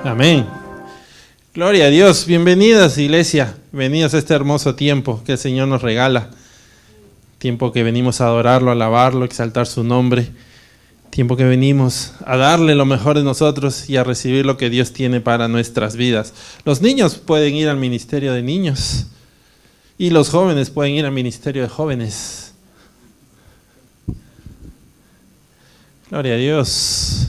Amén. Gloria a Dios. Bienvenidas, iglesia. Bienvenidos a este hermoso tiempo que el Señor nos regala. Tiempo que venimos a adorarlo, a alabarlo, a exaltar su nombre. Tiempo que venimos a darle lo mejor de nosotros y a recibir lo que Dios tiene para nuestras vidas. Los niños pueden ir al ministerio de niños y los jóvenes pueden ir al ministerio de jóvenes. Gloria a Dios.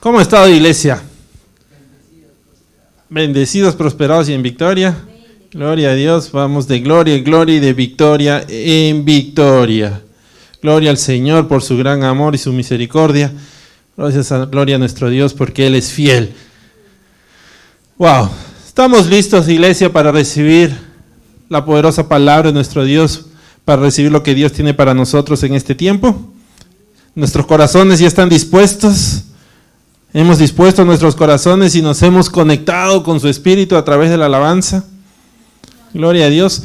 ¿Cómo ha estado, iglesia? Bendecidos, prosperados y en victoria. Gloria a Dios. Vamos de gloria en gloria y de victoria en victoria. Gloria al Señor por su gran amor y su misericordia. Gloria a nuestro Dios porque Él es fiel. Wow. Estamos listos, iglesia, para recibir la poderosa palabra de nuestro Dios, para recibir lo que Dios tiene para nosotros en este tiempo. Nuestros corazones ya están dispuestos. Hemos dispuesto nuestros corazones y nos hemos conectado con su Espíritu a través de la alabanza. Gloria a Dios.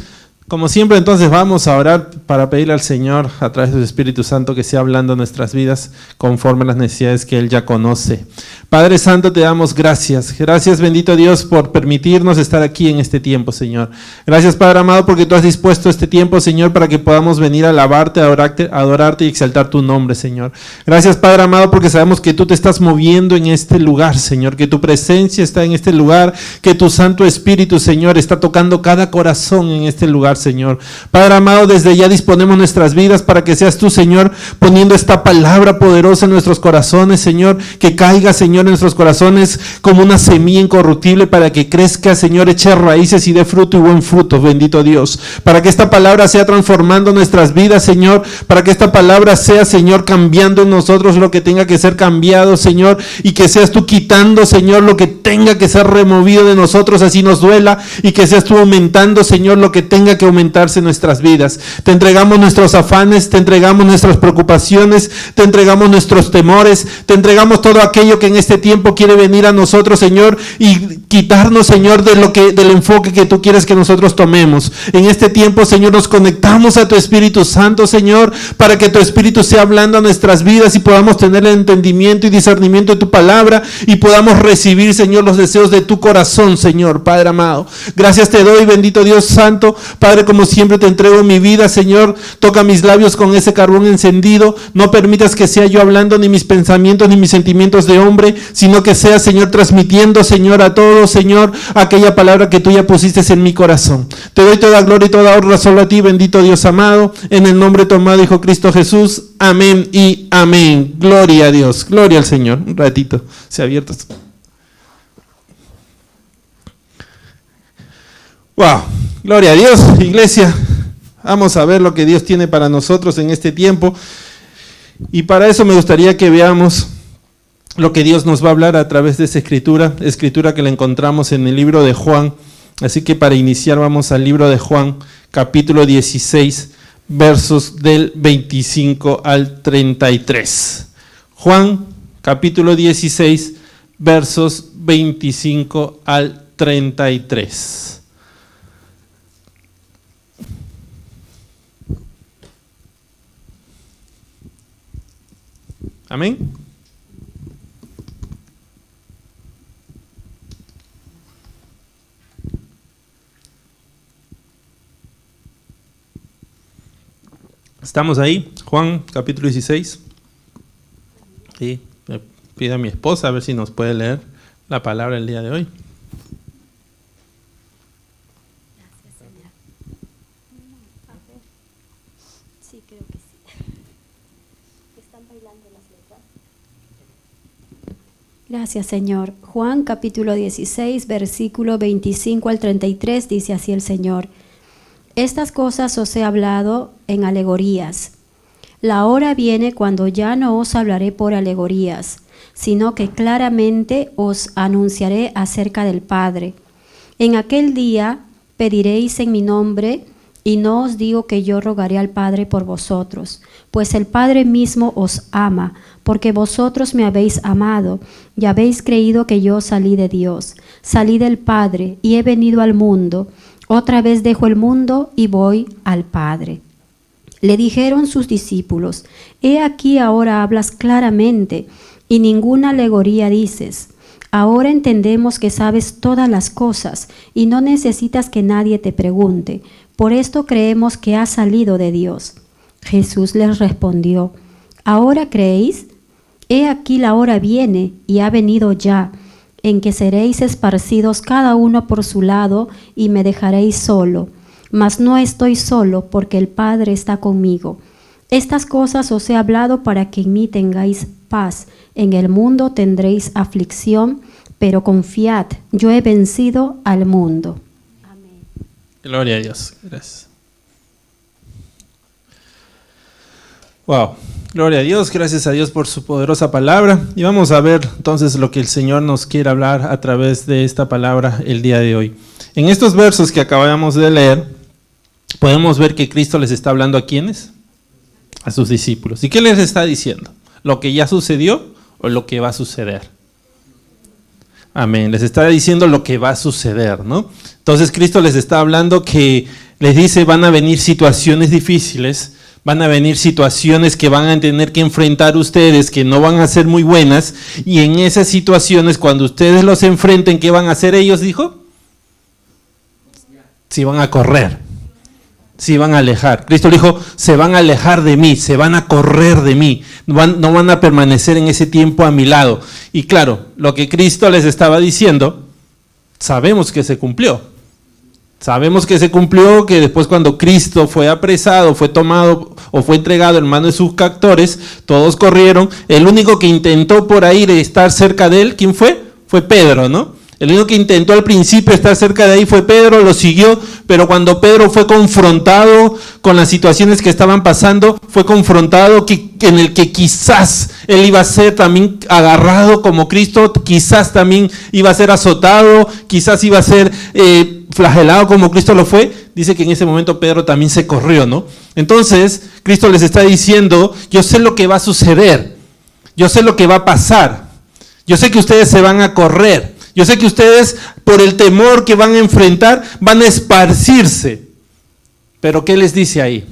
Como siempre, entonces vamos a orar para pedirle al Señor a través de su Espíritu Santo que sea hablando nuestras vidas conforme a las necesidades que Él ya conoce. Padre Santo, te damos gracias. Gracias, bendito Dios, por permitirnos estar aquí en este tiempo, Señor. Gracias, Padre amado, porque tú has dispuesto este tiempo, Señor, para que podamos venir a alabarte, adorarte y exaltar tu nombre, Señor. Gracias, Padre amado, porque sabemos que tú te estás moviendo en este lugar, Señor, que tu presencia está en este lugar, que tu Santo Espíritu, Señor, está tocando cada corazón en este lugar, Señor. Padre amado, desde ya disponemos nuestras vidas para que seas tú, Señor, poniendo esta palabra poderosa en nuestros corazones, Señor, que caiga, Señor, en nuestros corazones como una semilla incorruptible para que crezca, Señor, eche raíces y dé fruto y buen fruto, bendito Dios, para que esta palabra sea transformando nuestras vidas, Señor, para que esta palabra sea, Señor, cambiando en nosotros lo que tenga que ser cambiado, Señor, y que seas tú quitando, Señor, lo que tenga que ser removido de nosotros, así nos duela, y que seas tú aumentando, Señor, lo que tenga que aumentarse en nuestras vidas. Te entregamos nuestros afanes, te entregamos nuestras preocupaciones, te entregamos nuestros temores, te entregamos todo aquello que en este tiempo quiere venir a nosotros, Señor, y quitarnos, Señor, del enfoque que tú quieres que nosotros tomemos. En este tiempo, Señor, nos conectamos a tu Espíritu Santo, Señor, para que tu Espíritu sea hablando a nuestras vidas y podamos tener el entendimiento y discernimiento de tu palabra y podamos recibir, Señor, los deseos de tu corazón, Señor, Padre amado. Gracias te doy, bendito Dios Santo. Padre, como siempre te entrego mi vida, Señor. Toca mis labios con ese carbón encendido. No permitas que sea yo hablando ni mis pensamientos ni mis sentimientos de hombre, sino que sea, Señor, transmitiendo, Señor, a todos, Señor, aquella palabra que tú ya pusiste en mi corazón. Te doy toda gloria y toda honra solo a ti, bendito Dios amado, en el nombre de tu amado Hijo Cristo Jesús. Amén y amén. Gloria a Dios. Gloria al Señor. Un ratito. Se ha abierto esto. Wow. Gloria a Dios, iglesia. Vamos a ver lo que Dios tiene para nosotros en este tiempo. Y para eso me gustaría que veamos lo que Dios nos va a hablar a través de esa escritura que la encontramos en el libro de Juan. Así que para iniciar vamos al libro de Juan, capítulo 16, versos del 25 al 33. Juan, capítulo 16, versos 25 al 33. Amén. ¿Estamos ahí? Juan, capítulo 16. Sí, me pido a mi esposa a ver si nos puede leer la palabra el día de hoy. Sí, creo que sí. ¿Están bailando las letras? Gracias, Señor. Juan, capítulo 16, versículo 25 al 33, dice así el Señor. Estas cosas os he hablado en alegorías. La hora viene cuando ya no os hablaré por alegorías, sino que claramente os anunciaré acerca del Padre. En aquel día pediréis en mi nombre, Y no os digo que yo rogaré al Padre por vosotros, pues el Padre mismo os ama, porque vosotros me habéis amado y habéis creído que yo salí de Dios. Salí del Padre y he venido al mundo. Otra vez dejo el mundo y voy al Padre. Le dijeron sus discípulos: He aquí ahora hablas claramente y ninguna alegoría dices. Ahora entendemos que sabes todas las cosas y no necesitas que nadie te pregunte. Por esto creemos que has salido de Dios. Jesús les respondió: ¿Ahora creéis? He aquí la hora viene y ha venido ya, en que seréis esparcidos cada uno por su lado y me dejaréis solo. Mas no estoy solo, porque el Padre está conmigo. Estas cosas os he hablado para que en mí tengáis paz. En el mundo tendréis aflicción, pero confiad, yo he vencido al mundo. Amén. Gloria a Dios. Gracias. Wow. Gloria a Dios. Gracias a Dios por su poderosa palabra. Y vamos a ver entonces lo que el Señor nos quiere hablar a través de esta palabra el día de hoy. En estos versos que acabamos de leer, podemos ver que Cristo les está hablando ¿a quiénes? A sus discípulos. ¿Y qué les está diciendo? ¿Lo que ya sucedió o lo que va a suceder? Amén. Les está diciendo lo que va a suceder, ¿no? Entonces Cristo les está hablando que les dice: van a venir situaciones difíciles, van a venir situaciones que van a tener que enfrentar ustedes, que no van a ser muy buenas, y en esas situaciones, cuando ustedes los enfrenten, ¿qué van a hacer ellos? Dijo: si van a correr, si van a alejar. Cristo dijo: se van a alejar de mí, se van a correr de mí, no van a permanecer en ese tiempo a mi lado. Y claro, lo que Cristo les estaba diciendo, sabemos que se cumplió. Sabemos que se cumplió, que después cuando Cristo fue apresado, fue tomado o fue entregado en manos de sus captores, todos corrieron. El único que intentó por ahí de estar cerca de él, ¿quién fue? Fue Pedro, ¿no? El único que intentó al principio estar cerca de ahí fue Pedro, lo siguió, pero cuando Pedro fue confrontado con las situaciones que estaban pasando, fue confrontado en el que quizás él iba a ser también agarrado como Cristo, quizás también iba a ser azotado, quizás iba a ser flagelado como Cristo lo fue. Dice que en ese momento Pedro también se corrió, ¿no? Entonces, Cristo les está diciendo: yo sé lo que va a suceder, yo sé lo que va a pasar, yo sé que ustedes se van a correr. Yo sé que ustedes, por el temor que van a enfrentar, van a esparcirse. Pero ¿qué les dice ahí?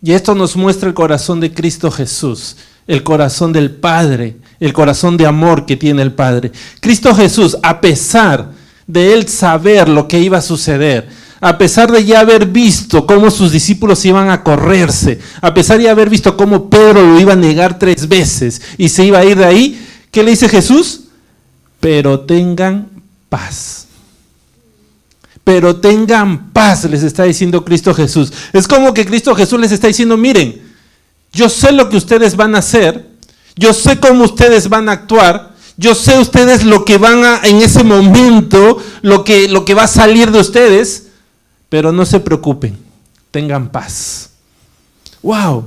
Y esto nos muestra el corazón de Cristo Jesús, el corazón del Padre, el corazón de amor que tiene el Padre. Cristo Jesús, a pesar de él saber lo que iba a suceder, a pesar de ya haber visto cómo sus discípulos iban a correrse, a pesar de haber visto cómo Pedro lo iba a negar 3 veces y se iba a ir de ahí, ¿qué le dice Jesús? Pero tengan paz. Pero tengan paz, les está diciendo Cristo Jesús. Es como que Cristo Jesús les está diciendo: miren, yo sé lo que ustedes van a hacer, yo sé cómo ustedes van a actuar, yo sé ustedes lo que van a, en ese momento, lo que va a salir de ustedes, pero no se preocupen, tengan paz. ¡Wow!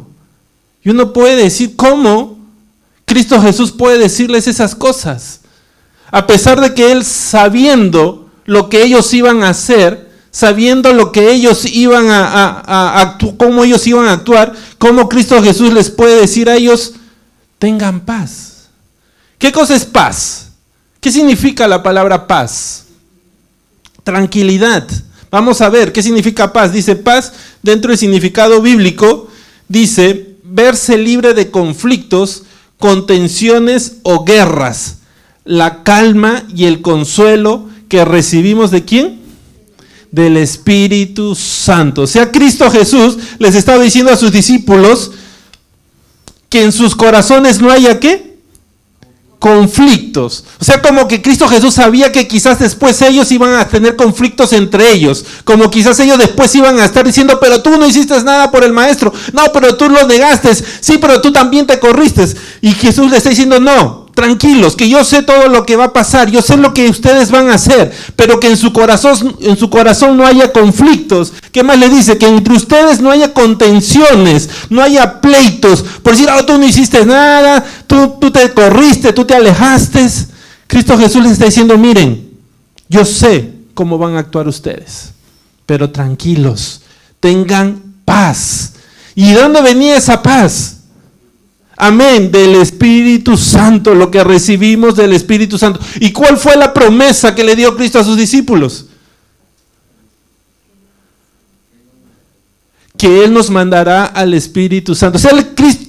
Y uno puede decir: ¿cómo Cristo Jesús puede decirles esas cosas? A pesar de que él, sabiendo lo que ellos iban a hacer, sabiendo lo que ellos iban cómo ellos iban a actuar, cómo Cristo Jesús les puede decir a ellos: tengan paz. ¿Qué cosa es paz? ¿Qué significa la palabra paz? Tranquilidad. Vamos a ver qué significa paz. Dice paz, dentro del significado bíblico, dice verse libre de conflictos, contenciones o guerras. La calma y el consuelo que recibimos ¿de quién? Del Espíritu Santo. O sea, Cristo Jesús les estaba diciendo a sus discípulos que en sus corazones no haya ¿qué? Conflictos. O sea, como que Cristo Jesús sabía que quizás después ellos iban a tener conflictos entre ellos, como quizás ellos después iban a estar diciendo: pero tú no hiciste nada por el maestro, no, pero tú lo negaste, sí, pero tú también te corriste. Y Jesús les está diciendo: no, tranquilos, que yo sé todo lo que va a pasar, yo sé lo que ustedes van a hacer, pero que en su corazón no haya conflictos. ¿Qué más le dice? Que entre ustedes no haya contenciones, no haya pleitos, por decir: oh, tú no hiciste nada, tú te corriste, tú te alejaste. Cristo Jesús les está diciendo: miren, yo sé cómo van a actuar ustedes, pero tranquilos, tengan paz. ¿Y de dónde venía esa paz? Amén, del Espíritu Santo, lo que recibimos del Espíritu Santo. ¿Y cuál fue la promesa que le dio Cristo a sus discípulos? Que Él nos mandará al Espíritu Santo. O sea,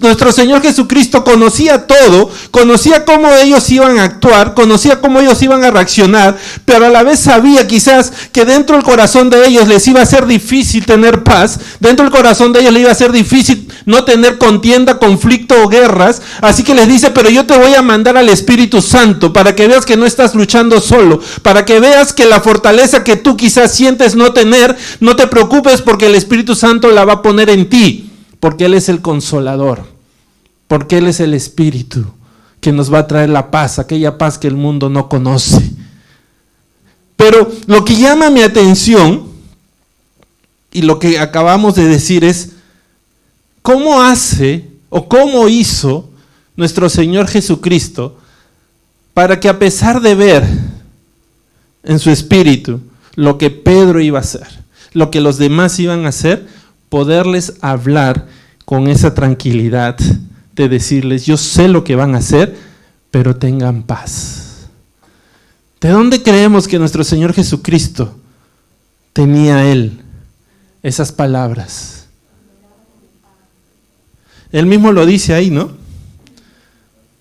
nuestro Señor Jesucristo conocía todo, conocía cómo ellos iban a actuar, conocía cómo ellos iban a reaccionar, pero a la vez sabía quizás que dentro del corazón de ellos les iba a ser difícil tener paz, dentro del corazón de ellos les iba a ser difícil no tener contienda, conflicto o guerras, así que les dice, pero yo te voy a mandar al Espíritu Santo para que veas que no estás luchando solo, para que veas que la fortaleza que tú quizás sientes no tener, no te preocupes porque el Espíritu Santo la va a poner en ti, porque Él es el consolador, porque Él es el Espíritu que nos va a traer la paz, aquella paz que el mundo no conoce. Pero lo que llama mi atención y lo que acabamos de decir es cómo hace o cómo hizo nuestro Señor Jesucristo para que, a pesar de ver en su espíritu lo que Pedro iba a hacer, lo que los demás iban a hacer, poderles hablar con esa tranquilidad de decirles, yo sé lo que van a hacer, pero tengan paz. ¿De dónde creemos que nuestro Señor Jesucristo tenía Él esas palabras? Él mismo lo dice ahí, ¿no?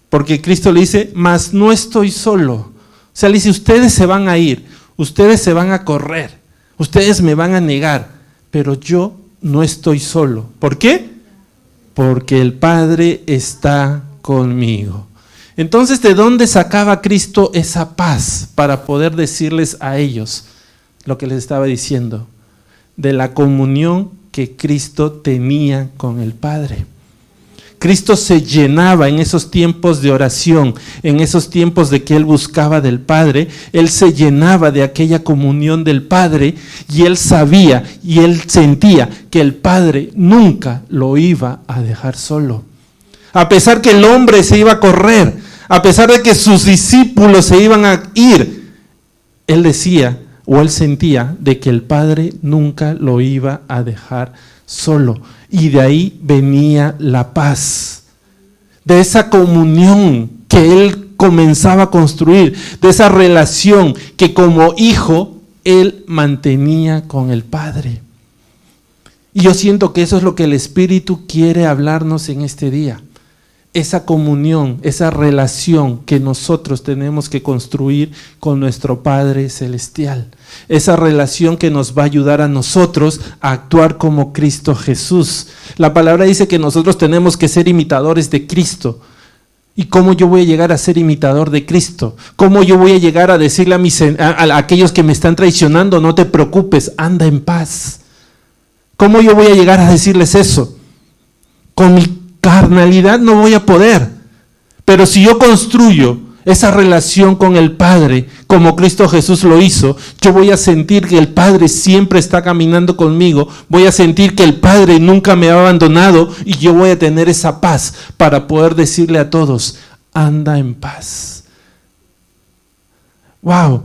Porque Cristo le dice, mas no estoy solo. O sea, le dice, ustedes se van a ir, ustedes se van a correr, ustedes me van a negar, pero yo no estoy solo. ¿Por qué? Porque el Padre está conmigo. Entonces, ¿de dónde sacaba Cristo esa paz para poder decirles a ellos lo que les estaba diciendo? De la comunión que Cristo tenía con el Padre. Cristo se llenaba en esos tiempos de oración, en esos tiempos de que Él buscaba del Padre, Él se llenaba de aquella comunión del Padre y Él sabía y Él sentía que el Padre nunca lo iba a dejar solo. A pesar que el hombre se iba a correr, a pesar de que sus discípulos se iban a ir, Él decía o Él sentía de que el Padre nunca lo iba a dejar solo. Y de ahí venía la paz, de esa comunión que Él comenzaba a construir, de esa relación que como hijo Él mantenía con el Padre. Y yo siento que eso es lo que el Espíritu quiere hablarnos en este día. Esa comunión, esa relación que nosotros tenemos que construir con nuestro Padre Celestial. Esa relación que nos va a ayudar a nosotros a actuar como Cristo Jesús. La palabra dice que nosotros tenemos que ser imitadores de Cristo. ¿Y cómo yo voy a llegar a ser imitador de Cristo? ¿Cómo yo voy a llegar a decirle a aquellos que me están traicionando, no te preocupes, anda en paz? ¿Cómo yo voy a llegar a decirles eso? Con mi carnalidad no voy a poder, pero si yo construyo esa relación con el Padre, como Cristo Jesús lo hizo, yo voy a sentir que el Padre siempre está caminando conmigo, voy a sentir que el Padre nunca me ha abandonado y yo voy a tener esa paz para poder decirle a todos, anda en paz. ¡Wow!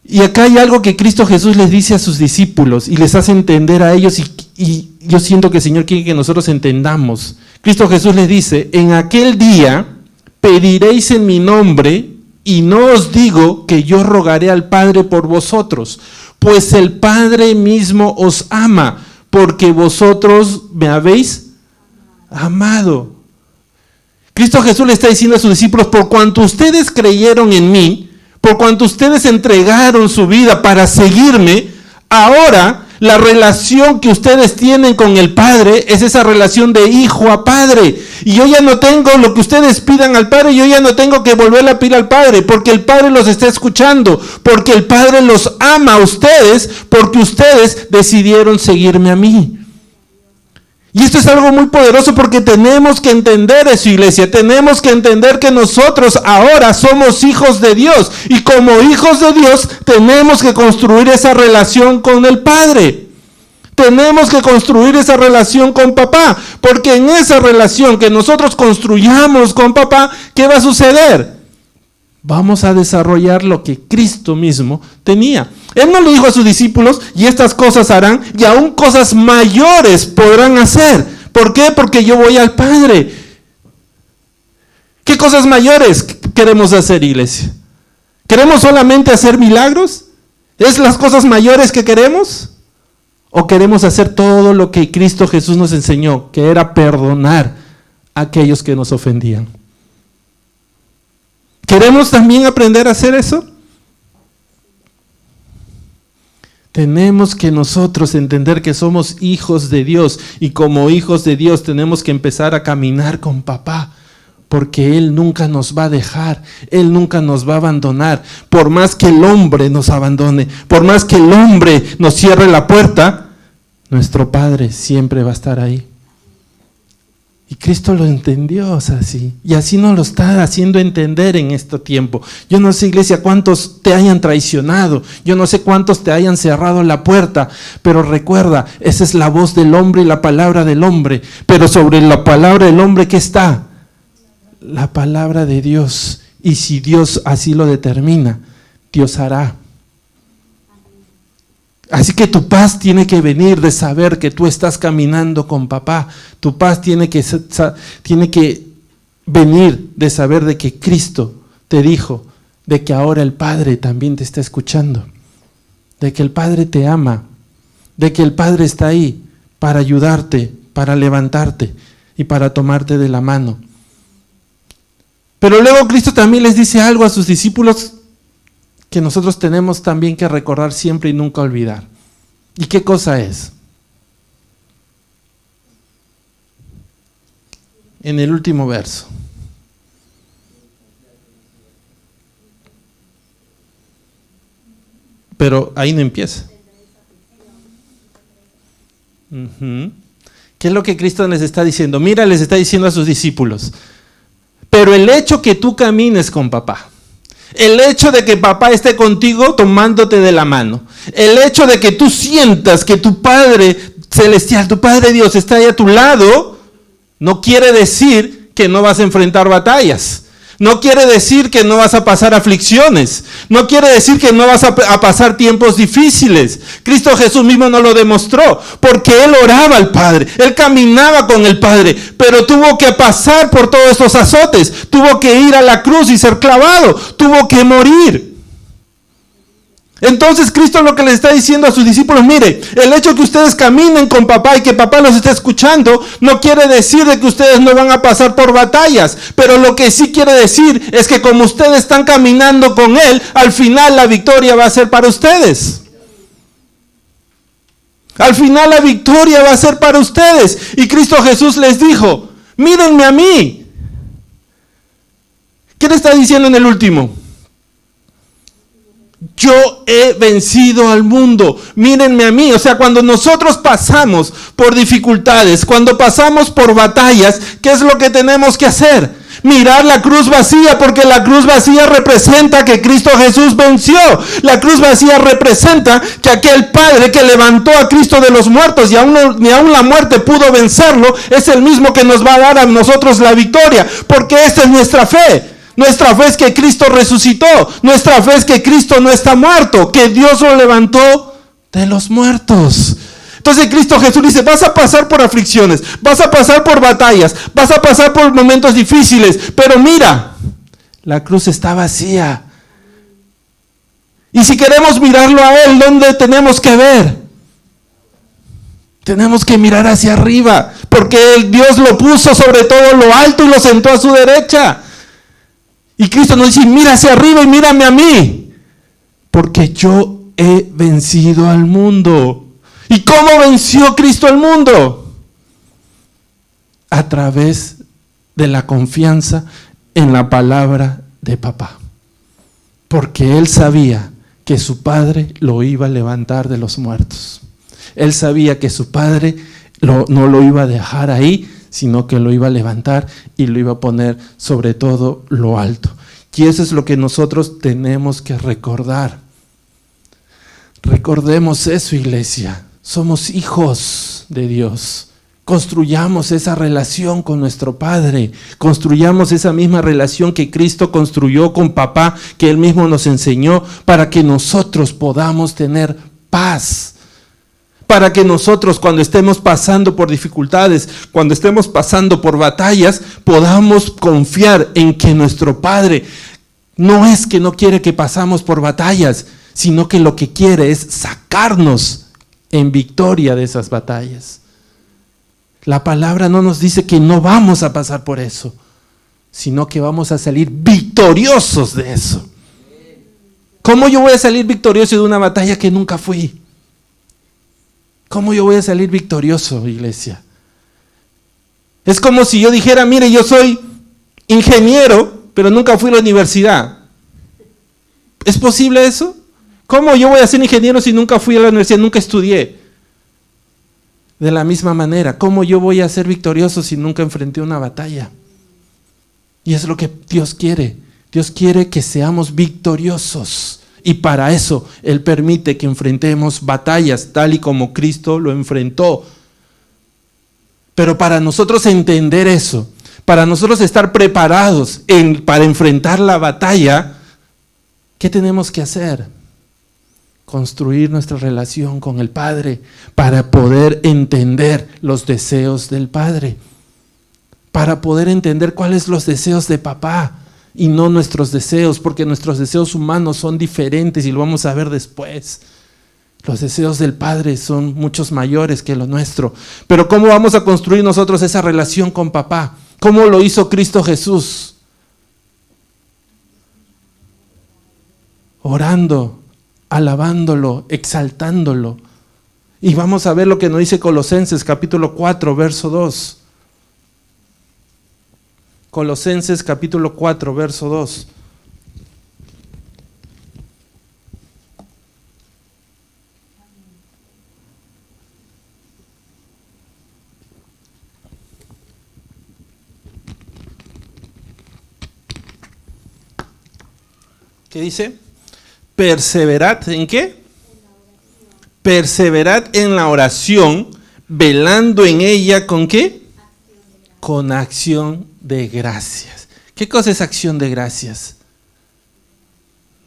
Y acá hay algo que Cristo Jesús les dice a sus discípulos y les hace entender a ellos y yo siento que el Señor quiere que nosotros entendamos. Cristo Jesús les dice, en aquel día pediréis en mi nombre y no os digo que yo rogaré al Padre por vosotros, pues el Padre mismo os ama, porque vosotros me habéis amado. Cristo Jesús le está diciendo a sus discípulos, por cuanto ustedes creyeron en mí, por cuanto ustedes entregaron su vida para seguirme, ahora la relación que ustedes tienen con el Padre es esa relación de hijo a padre. Y yo ya no tengo lo que ustedes pidan al Padre, yo ya no tengo que volver a pedir al Padre, porque el Padre los está escuchando, porque el Padre los ama a ustedes, porque ustedes decidieron seguirme a mí. Y esto es algo muy poderoso porque tenemos que entender eso, iglesia. Tenemos que entender que nosotros ahora somos hijos de Dios. Y como hijos de Dios tenemos que construir esa relación con el Padre. Tenemos que construir esa relación con papá. Porque en esa relación que nosotros construyamos con papá, ¿qué va a suceder? Vamos a desarrollar lo que Cristo mismo tenía. Él no le dijo a sus discípulos, y estas cosas harán, y aún cosas mayores podrán hacer. ¿Por qué? Porque yo voy al Padre. ¿Qué cosas mayores queremos hacer, iglesia? ¿Queremos solamente hacer milagros? ¿Es las cosas mayores que queremos? ¿O queremos hacer todo lo que Cristo Jesús nos enseñó, que era perdonar a aquellos que nos ofendían? ¿Queremos también aprender a hacer eso? Tenemos que nosotros entender que somos hijos de Dios, y como hijos de Dios tenemos que empezar a caminar con papá, porque Él nunca nos va a dejar, Él nunca nos va a abandonar. Por más que el hombre nos abandone, por más que el hombre nos cierre la puerta, nuestro Padre siempre va a estar ahí. Y Cristo lo entendió así, y así nos lo está haciendo entender en este tiempo. Yo no sé, iglesia, cuántos te hayan traicionado, yo no sé cuántos te hayan cerrado la puerta, pero recuerda, esa es la voz del hombre y la palabra del hombre. Pero sobre la palabra del hombre, ¿qué está? La palabra de Dios. Y si Dios así lo determina, Dios hará. Así que tu paz tiene que venir de saber que tú estás caminando con papá. Tu paz tiene que venir de saber de que Cristo te dijo, de que ahora el Padre también te está escuchando, de que el Padre te ama, de que el Padre está ahí para ayudarte, para levantarte y para tomarte de la mano. Pero luego Cristo también les dice algo a sus discípulos que nosotros tenemos también que recordar siempre y nunca olvidar. ¿Y qué cosa es? En el último verso. Pero ahí no empieza. ¿Qué es lo que Cristo les está diciendo? Mira, les está diciendo a sus discípulos, pero el hecho que tú camines con papá, el hecho de que papá esté contigo tomándote de la mano, el hecho de que tú sientas que tu Padre Celestial, tu Padre Dios está ahí a tu lado, no quiere decir que no vas a enfrentar batallas. No quiere decir que no vas a pasar aflicciones. No quiere decir que no vas a pasar tiempos difíciles. Cristo Jesús mismo nos lo demostró, porque Él oraba al Padre, Él caminaba con el Padre, pero tuvo que pasar por todos estos azotes, tuvo que ir a la cruz y ser clavado, tuvo que morir. Entonces Cristo lo que le está diciendo a sus discípulos, mire, el hecho que ustedes caminen con papá y que papá los esté escuchando, no quiere decir de que ustedes no van a pasar por batallas, pero lo que sí quiere decir es que como ustedes están caminando con Él, al final la victoria va a ser para ustedes. Al final la victoria va a ser para ustedes. Y Cristo Jesús les dijo, mírenme a mí. ¿Qué le está diciendo en el último? Yo he vencido al mundo, mírenme a mí. O sea, cuando nosotros pasamos por dificultades, cuando pasamos por batallas, ¿qué es lo que tenemos que hacer? Mirar la cruz vacía, porque la cruz vacía representa que Cristo Jesús venció. La cruz vacía representa que aquel Padre que levantó a Cristo de los muertos y ni aún la muerte pudo vencerlo, es el mismo que nos va a dar a nosotros la victoria, porque esta es nuestra fe. Nuestra fe es que Cristo resucitó. Nuestra fe es que Cristo no está muerto, que Dios lo levantó de los muertos. Entonces Cristo Jesús dice, vas a pasar por aflicciones, vas a pasar por batallas, vas a pasar por momentos difíciles, pero mira, la cruz está vacía. Y si queremos mirarlo a Él, ¿dónde tenemos que ver? Tenemos que mirar hacia arriba, porque Dios lo puso sobre todo lo alto y lo sentó a su derecha. Y Cristo nos dice, mira hacia arriba y mírame a mí, porque yo he vencido al mundo. ¿Y cómo venció Cristo al mundo? A través de la confianza en la palabra de papá. Porque Él sabía que su Padre lo iba a levantar de los muertos. Él sabía que su Padre no lo iba a dejar ahí, sino que lo iba a levantar y lo iba a poner sobre todo lo alto. Y eso es lo que nosotros tenemos que recordar. Recordemos eso, iglesia. Somos hijos de Dios. Construyamos esa relación con nuestro Padre, construyamos esa misma relación que Cristo construyó con papá, que Él mismo nos enseñó, para que nosotros podamos tener paz. Para que nosotros, cuando estemos pasando por dificultades, cuando estemos pasando por batallas, podamos confiar en que nuestro Padre no es que no quiere que pasamos por batallas, sino que lo que quiere es sacarnos en victoria de esas batallas. La palabra no nos dice que no vamos a pasar por eso, sino que vamos a salir victoriosos de eso. ¿Cómo yo voy a salir victorioso de una batalla que nunca fui? ¿Cómo yo voy a salir victorioso, iglesia? Es como si yo dijera, mire, yo soy ingeniero, pero nunca fui a la universidad. ¿Es posible eso? ¿Cómo yo voy a ser ingeniero si nunca fui a la universidad, nunca estudié? De la misma manera, ¿cómo yo voy a ser victorioso si nunca enfrenté una batalla? Y es lo que Dios quiere. Dios quiere que seamos victoriosos. Y para eso Él permite que enfrentemos batallas tal y como Cristo lo enfrentó. Pero para nosotros entender eso, para nosotros estar preparados para enfrentar la batalla, ¿qué tenemos que hacer? Construir nuestra relación con el Padre para poder entender los deseos del Padre, para poder entender cuáles son los deseos de papá y no nuestros deseos, porque nuestros deseos humanos son diferentes y lo vamos a ver después. Los deseos del Padre son muchos mayores que los nuestros. Pero ¿cómo vamos a construir nosotros esa relación con papá? ¿Cómo lo hizo Cristo Jesús? Orando, alabándolo, exaltándolo. Y vamos a ver lo que nos dice Colosenses capítulo 4, verso 2. Colosenses capítulo 4, verso 2. ¿Qué dice? Perseverad, ¿en qué? Perseverad en la oración, velando en ella, ¿con qué? Con acción de gracias. ¿Qué cosa es acción de gracias?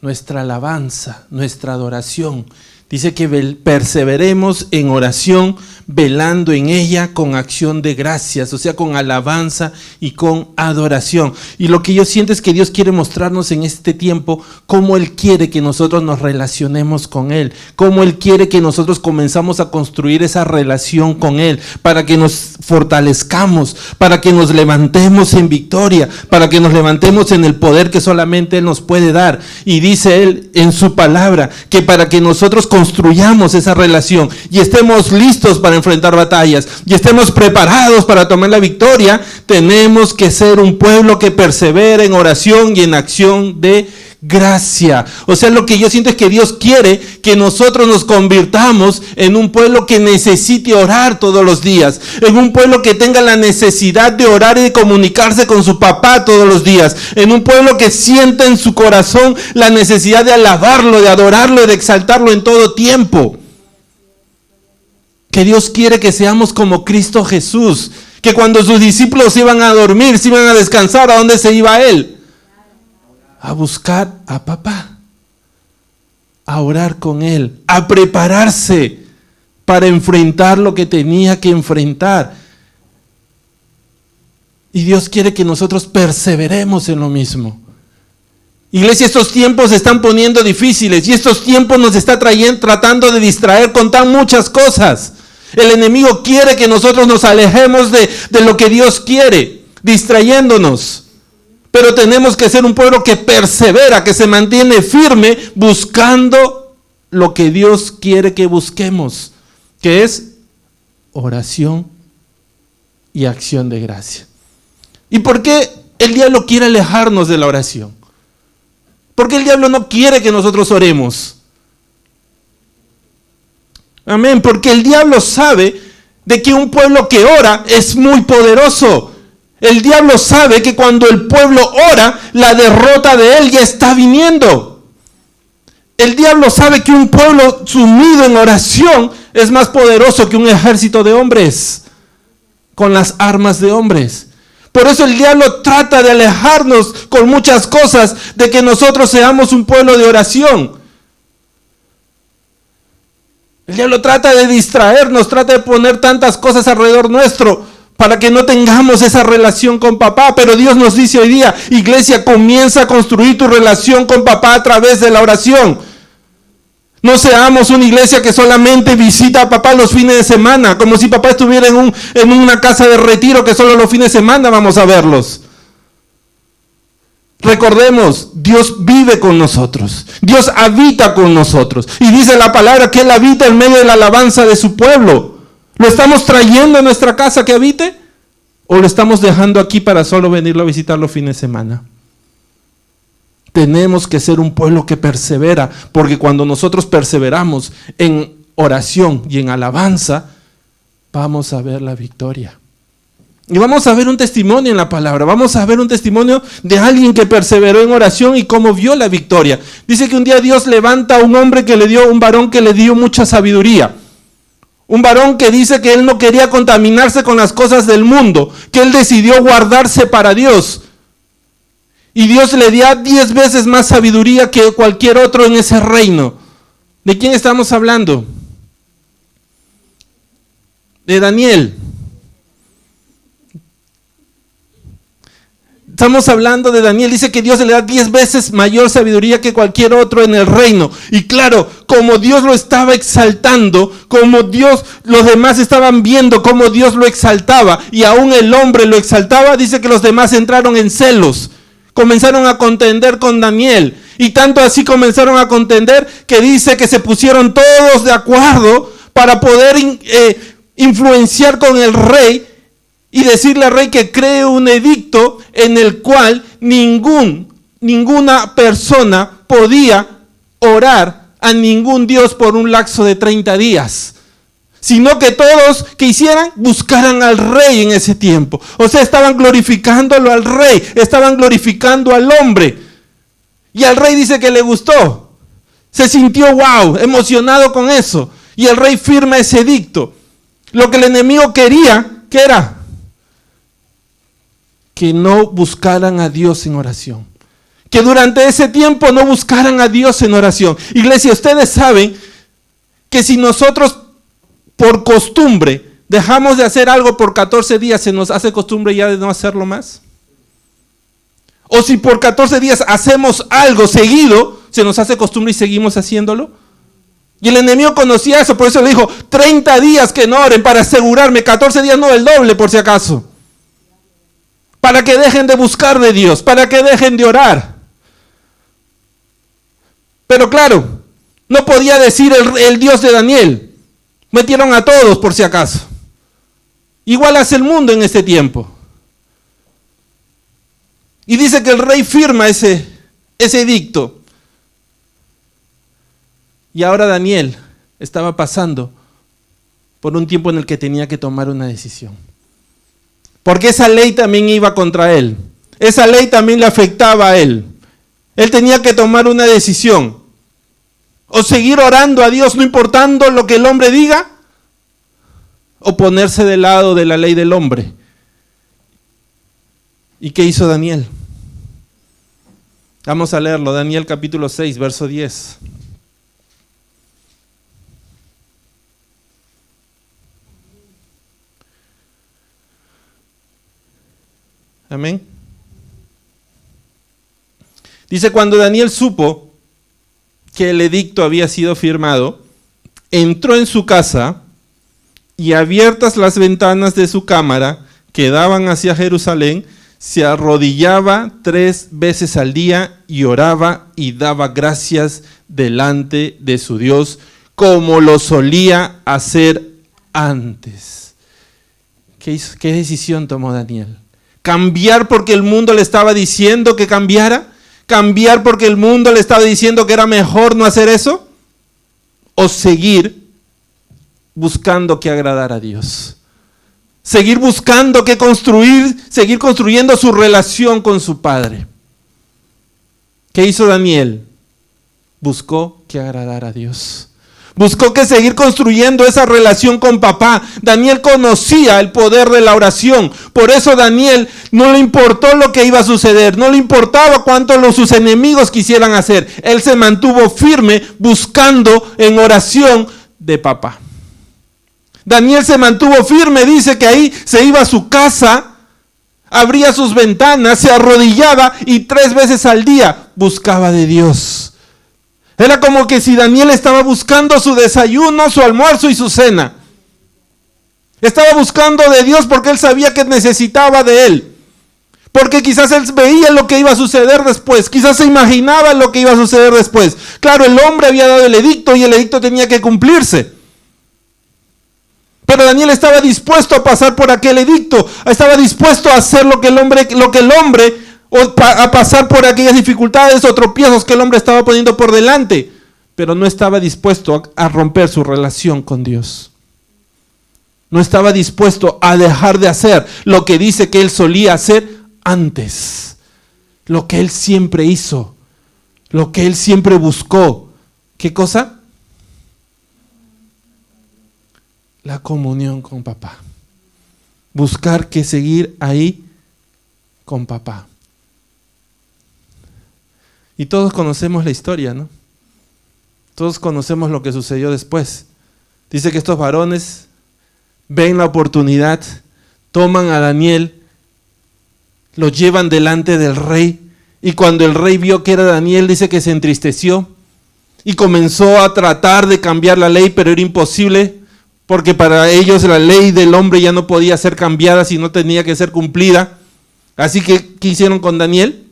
Nuestra alabanza, nuestra adoración. Dice que perseveremos en oración, velando en ella con acción de gracias, o sea, con alabanza y con adoración. Y lo que yo siento es que Dios quiere mostrarnos en este tiempo cómo Él quiere que nosotros nos relacionemos con Él, cómo Él quiere que nosotros comenzamos a construir esa relación con Él, para que nos fortalezcamos, para que nos levantemos en victoria, para que nos levantemos en el poder que solamente Él nos puede dar. Y dice Él en su palabra que para que nosotros construyamos esa relación y estemos listos para enfrentar batallas y estemos preparados para tomar la victoria, tenemos que ser un pueblo que persevera en oración y en acción de gracia. O sea, lo que yo siento es que Dios quiere que nosotros nos convirtamos en un pueblo que necesite orar todos los días, en un pueblo que tenga la necesidad de orar y de comunicarse con su papá todos los días, en un pueblo que sienta en su corazón la necesidad de alabarlo, de adorarlo y de exaltarlo en todo tiempo. Que Dios quiere que seamos como Cristo Jesús, que cuando sus discípulos iban a dormir, se iban a descansar, ¿a dónde se iba Él? A buscar a papá, a orar con Él, a prepararse para enfrentar lo que tenía que enfrentar. Y Dios quiere que nosotros perseveremos en lo mismo. Iglesia, estos tiempos se están poniendo difíciles y estos tiempos nos está tratando de distraer con tan muchas cosas. El enemigo quiere que nosotros nos alejemos de lo que Dios quiere, distrayéndonos. Pero tenemos que ser un pueblo que persevera, que se mantiene firme buscando lo que Dios quiere que busquemos, que es oración y acción de gracia. ¿Y por qué el diablo quiere alejarnos de la oración? ¿Por qué el diablo no quiere que nosotros oremos? Amén, porque el diablo sabe de que un pueblo que ora es muy poderoso. El diablo sabe que cuando el pueblo ora, la derrota de él ya está viniendo. El diablo sabe que un pueblo sumido en oración es más poderoso que un ejército de hombres. con las armas de hombres. Por eso el diablo trata de alejarnos con muchas cosas de que nosotros seamos un pueblo de oración. El diablo trata de distraernos, trata de poner tantas cosas alrededor nuestro para que no tengamos esa relación con papá. Pero Dios nos dice hoy día, iglesia, comienza a construir tu relación con papá a través de la oración. No seamos una iglesia que solamente visita a papá los fines de semana, como si papá estuviera en una casa de retiro que solo los fines de semana vamos a verlos. Recordemos, Dios vive con nosotros, Dios habita con nosotros, y dice la palabra que Él habita en medio de la alabanza de su pueblo. ¿Lo estamos trayendo a nuestra casa que habite? ¿O lo estamos dejando aquí para solo venirlo a visitar los fines de semana? Tenemos que ser un pueblo que persevera, porque cuando nosotros perseveramos en oración y en alabanza, vamos a ver la victoria. Y vamos a ver un testimonio en la palabra, vamos a ver un testimonio de alguien que perseveró en oración y cómo vio la victoria. Dice que un día Dios levanta a un hombre un varón que le dio mucha sabiduría. Un varón que dice que él no quería contaminarse con las cosas del mundo, que él decidió guardarse para Dios. Y Dios le dio 10 veces más sabiduría que cualquier otro en ese reino. ¿De quién estamos hablando? De Daniel. Estamos hablando de Daniel. Dice que Dios le da 10 veces mayor sabiduría que cualquier otro en el reino. Y claro, como Dios lo estaba exaltando, como los demás estaban viendo cómo Dios lo exaltaba, y aún el hombre lo exaltaba, dice que los demás entraron en celos. Comenzaron a contender con Daniel, y tanto así comenzaron a contender que dice que se pusieron todos de acuerdo para poder influenciar con el rey y decirle al rey que cree un edicto en el cual ninguna persona podía orar a ningún dios por un lapso de 30 días. Sino que todos que hicieran, buscaran al rey en ese tiempo. O sea, estaban glorificándolo al rey, estaban glorificando al hombre. Y al rey dice que le gustó. Se sintió wow, emocionado con eso. Y el rey firma ese edicto. Lo que el enemigo quería, ¿qué era? Que no buscaran a Dios en oración. Que durante ese tiempo no buscaran a Dios en oración. Iglesia, ustedes saben que si nosotros por costumbre dejamos de hacer algo por 14 días, ¿se nos hace costumbre ya de no hacerlo más? O si por 14 días hacemos algo seguido, ¿se nos hace costumbre y seguimos haciéndolo? Y el enemigo conocía eso, por eso le dijo, 30 días que no oren para asegurarme, 14 días no, el doble por si acaso. Para que dejen de buscar de Dios, para que dejen de orar. Pero claro, no podía decir el Dios de Daniel. Metieron a todos por si acaso. Igual hace el mundo en este tiempo. Y dice que el rey firma ese edicto. Y ahora Daniel estaba pasando por un tiempo en el que tenía que tomar una decisión. Porque esa ley también iba contra él. Esa ley también le afectaba a él. Él tenía que tomar una decisión. O seguir orando a Dios no importando lo que el hombre diga, o ponerse del lado de la ley del hombre. ¿Y qué hizo Daniel? Vamos a leerlo, Daniel capítulo 6, verso 10. Amén. Dice, cuando Daniel supo que el edicto había sido firmado, entró en su casa y abiertas las ventanas de su cámara que daban hacia Jerusalén, se arrodillaba 3 veces al día y oraba y daba gracias delante de su Dios, como lo solía hacer antes. ¿Qué decisión tomó Daniel? ¿Cambiar porque el mundo le estaba diciendo que cambiara? ¿Cambiar porque el mundo le estaba diciendo que era mejor no hacer eso? ¿O seguir buscando que agradar a Dios? Seguir buscando que seguir construyendo su relación con su Padre. ¿Qué hizo Daniel? Buscó que agradar a Dios. Buscó que seguir construyendo esa relación con papá. Daniel conocía el poder de la oración. Por eso Daniel no le importó lo que iba a suceder. No le importaba cuánto sus enemigos quisieran hacer. Él se mantuvo firme buscando en oración de papá. Daniel se mantuvo firme. Dice que ahí se iba a su casa, abría sus ventanas, se arrodillaba y 3 veces al día buscaba de Dios. Era como que si Daniel estaba buscando su desayuno, su almuerzo y su cena. Estaba buscando de Dios porque él sabía que necesitaba de él. Porque quizás él veía lo que iba a suceder después. Quizás se imaginaba lo que iba a suceder después. Claro, el hombre había dado el edicto y el edicto tenía que cumplirse. Pero Daniel estaba dispuesto a pasar por aquel edicto. Estaba dispuesto a hacer lo que el hombre o a pasar por aquellas dificultades o tropiezos que el hombre estaba poniendo por delante, pero no estaba dispuesto a romper su relación con Dios. No estaba dispuesto a dejar de hacer lo que dice que él solía hacer antes, lo que él siempre hizo, lo que él siempre buscó. ¿Qué cosa? La comunión con papá. Buscar que seguir ahí con papá. Y todos conocemos la historia, ¿no? Todos conocemos lo que sucedió después. Dice que estos varones ven la oportunidad, toman a Daniel, lo llevan delante del rey, y cuando el rey vio que era Daniel, dice que se entristeció y comenzó a tratar de cambiar la ley, pero era imposible, porque para ellos la ley del hombre ya no podía ser cambiada, sino tenía que ser cumplida. Así que, ¿qué hicieron con Daniel?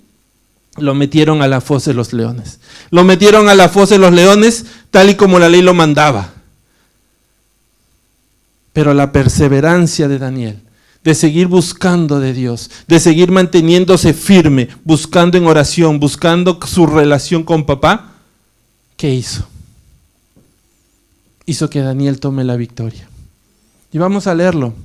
Lo metieron a la fosa de los leones. Lo metieron a la fosa de los leones tal y como la ley lo mandaba. Pero la perseverancia de Daniel, de seguir buscando de Dios, de seguir manteniéndose firme, buscando en oración, buscando su relación con papá, ¿qué hizo? Hizo que Daniel tome la victoria. Y vamos a leerlo.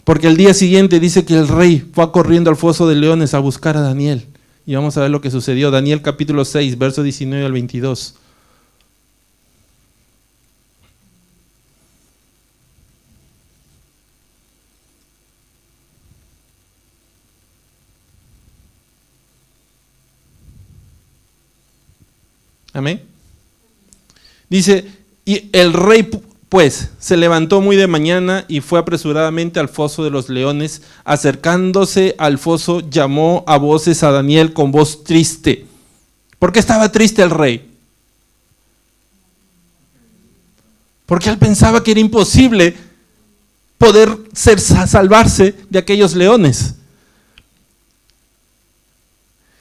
Porque el día siguiente dice que el rey fue corriendo al foso de leones a buscar a Daniel. Y vamos a ver lo que sucedió. Daniel capítulo 6, verso 19 al 22. Amén. Dice, y el rey pues se levantó muy de mañana y fue apresuradamente al foso de los leones. Acercándose al foso, llamó a voces a Daniel con voz triste. ¿Por qué estaba triste el rey? Porque él pensaba que era imposible poder salvarse de aquellos leones.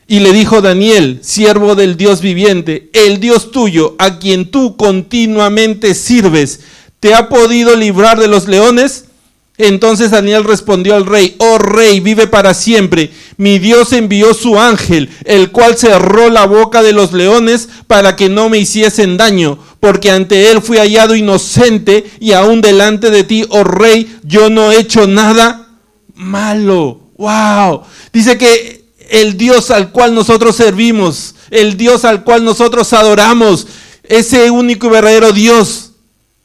Y le dijo Daniel, siervo del Dios viviente, el Dios tuyo, a quien tú continuamente sirves, ¿te ha podido librar de los leones? Entonces Daniel respondió al rey, oh rey, vive para siempre. Mi Dios envió su ángel, el cual cerró la boca de los leones para que no me hiciesen daño, porque ante él fui hallado inocente y aún delante de ti, oh rey, yo no he hecho nada malo. ¡Wow! Dice que el Dios al cual nosotros servimos, el Dios al cual nosotros adoramos, ese único y verdadero Dios,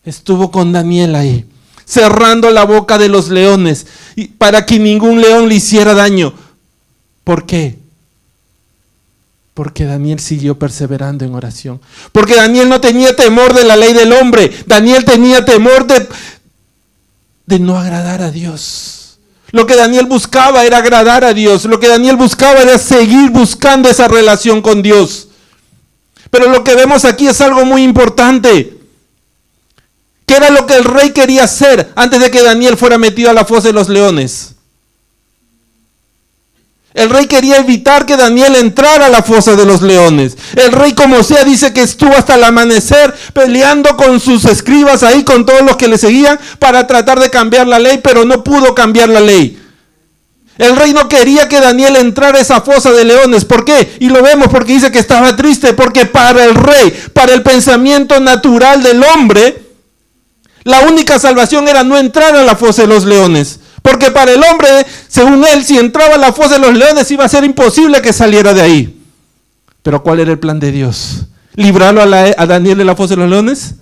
estuvo con Daniel ahí, cerrando la boca de los leones, para que ningún león le hiciera daño. ¿Por qué? Porque Daniel siguió perseverando en oración. Porque Daniel no tenía temor de la ley del hombre. Daniel tenía temor de no agradar a Dios. Lo que Daniel buscaba era agradar a Dios. Lo que Daniel buscaba era seguir buscando esa relación con Dios. Pero lo que vemos aquí es algo muy importante. ¿Qué era lo que el rey quería hacer antes de que Daniel fuera metido a la fosa de los leones? El rey quería evitar que Daniel entrara a la fosa de los leones. El rey, como sea, dice que estuvo hasta el amanecer peleando con sus escribas ahí, con todos los que le seguían, para tratar de cambiar la ley, pero no pudo cambiar la ley. El rey no quería que Daniel entrara a esa fosa de leones. ¿Por qué? Y lo vemos porque dice que estaba triste, porque para el rey, para el pensamiento natural del hombre, la única salvación era no entrar a la fosa de los leones. Porque para el hombre, según él, si entraba a la fosa de los leones iba a ser imposible que saliera de ahí. Pero ¿cuál era el plan de Dios? ¿Librarlo a Daniel de la fosa de los leones?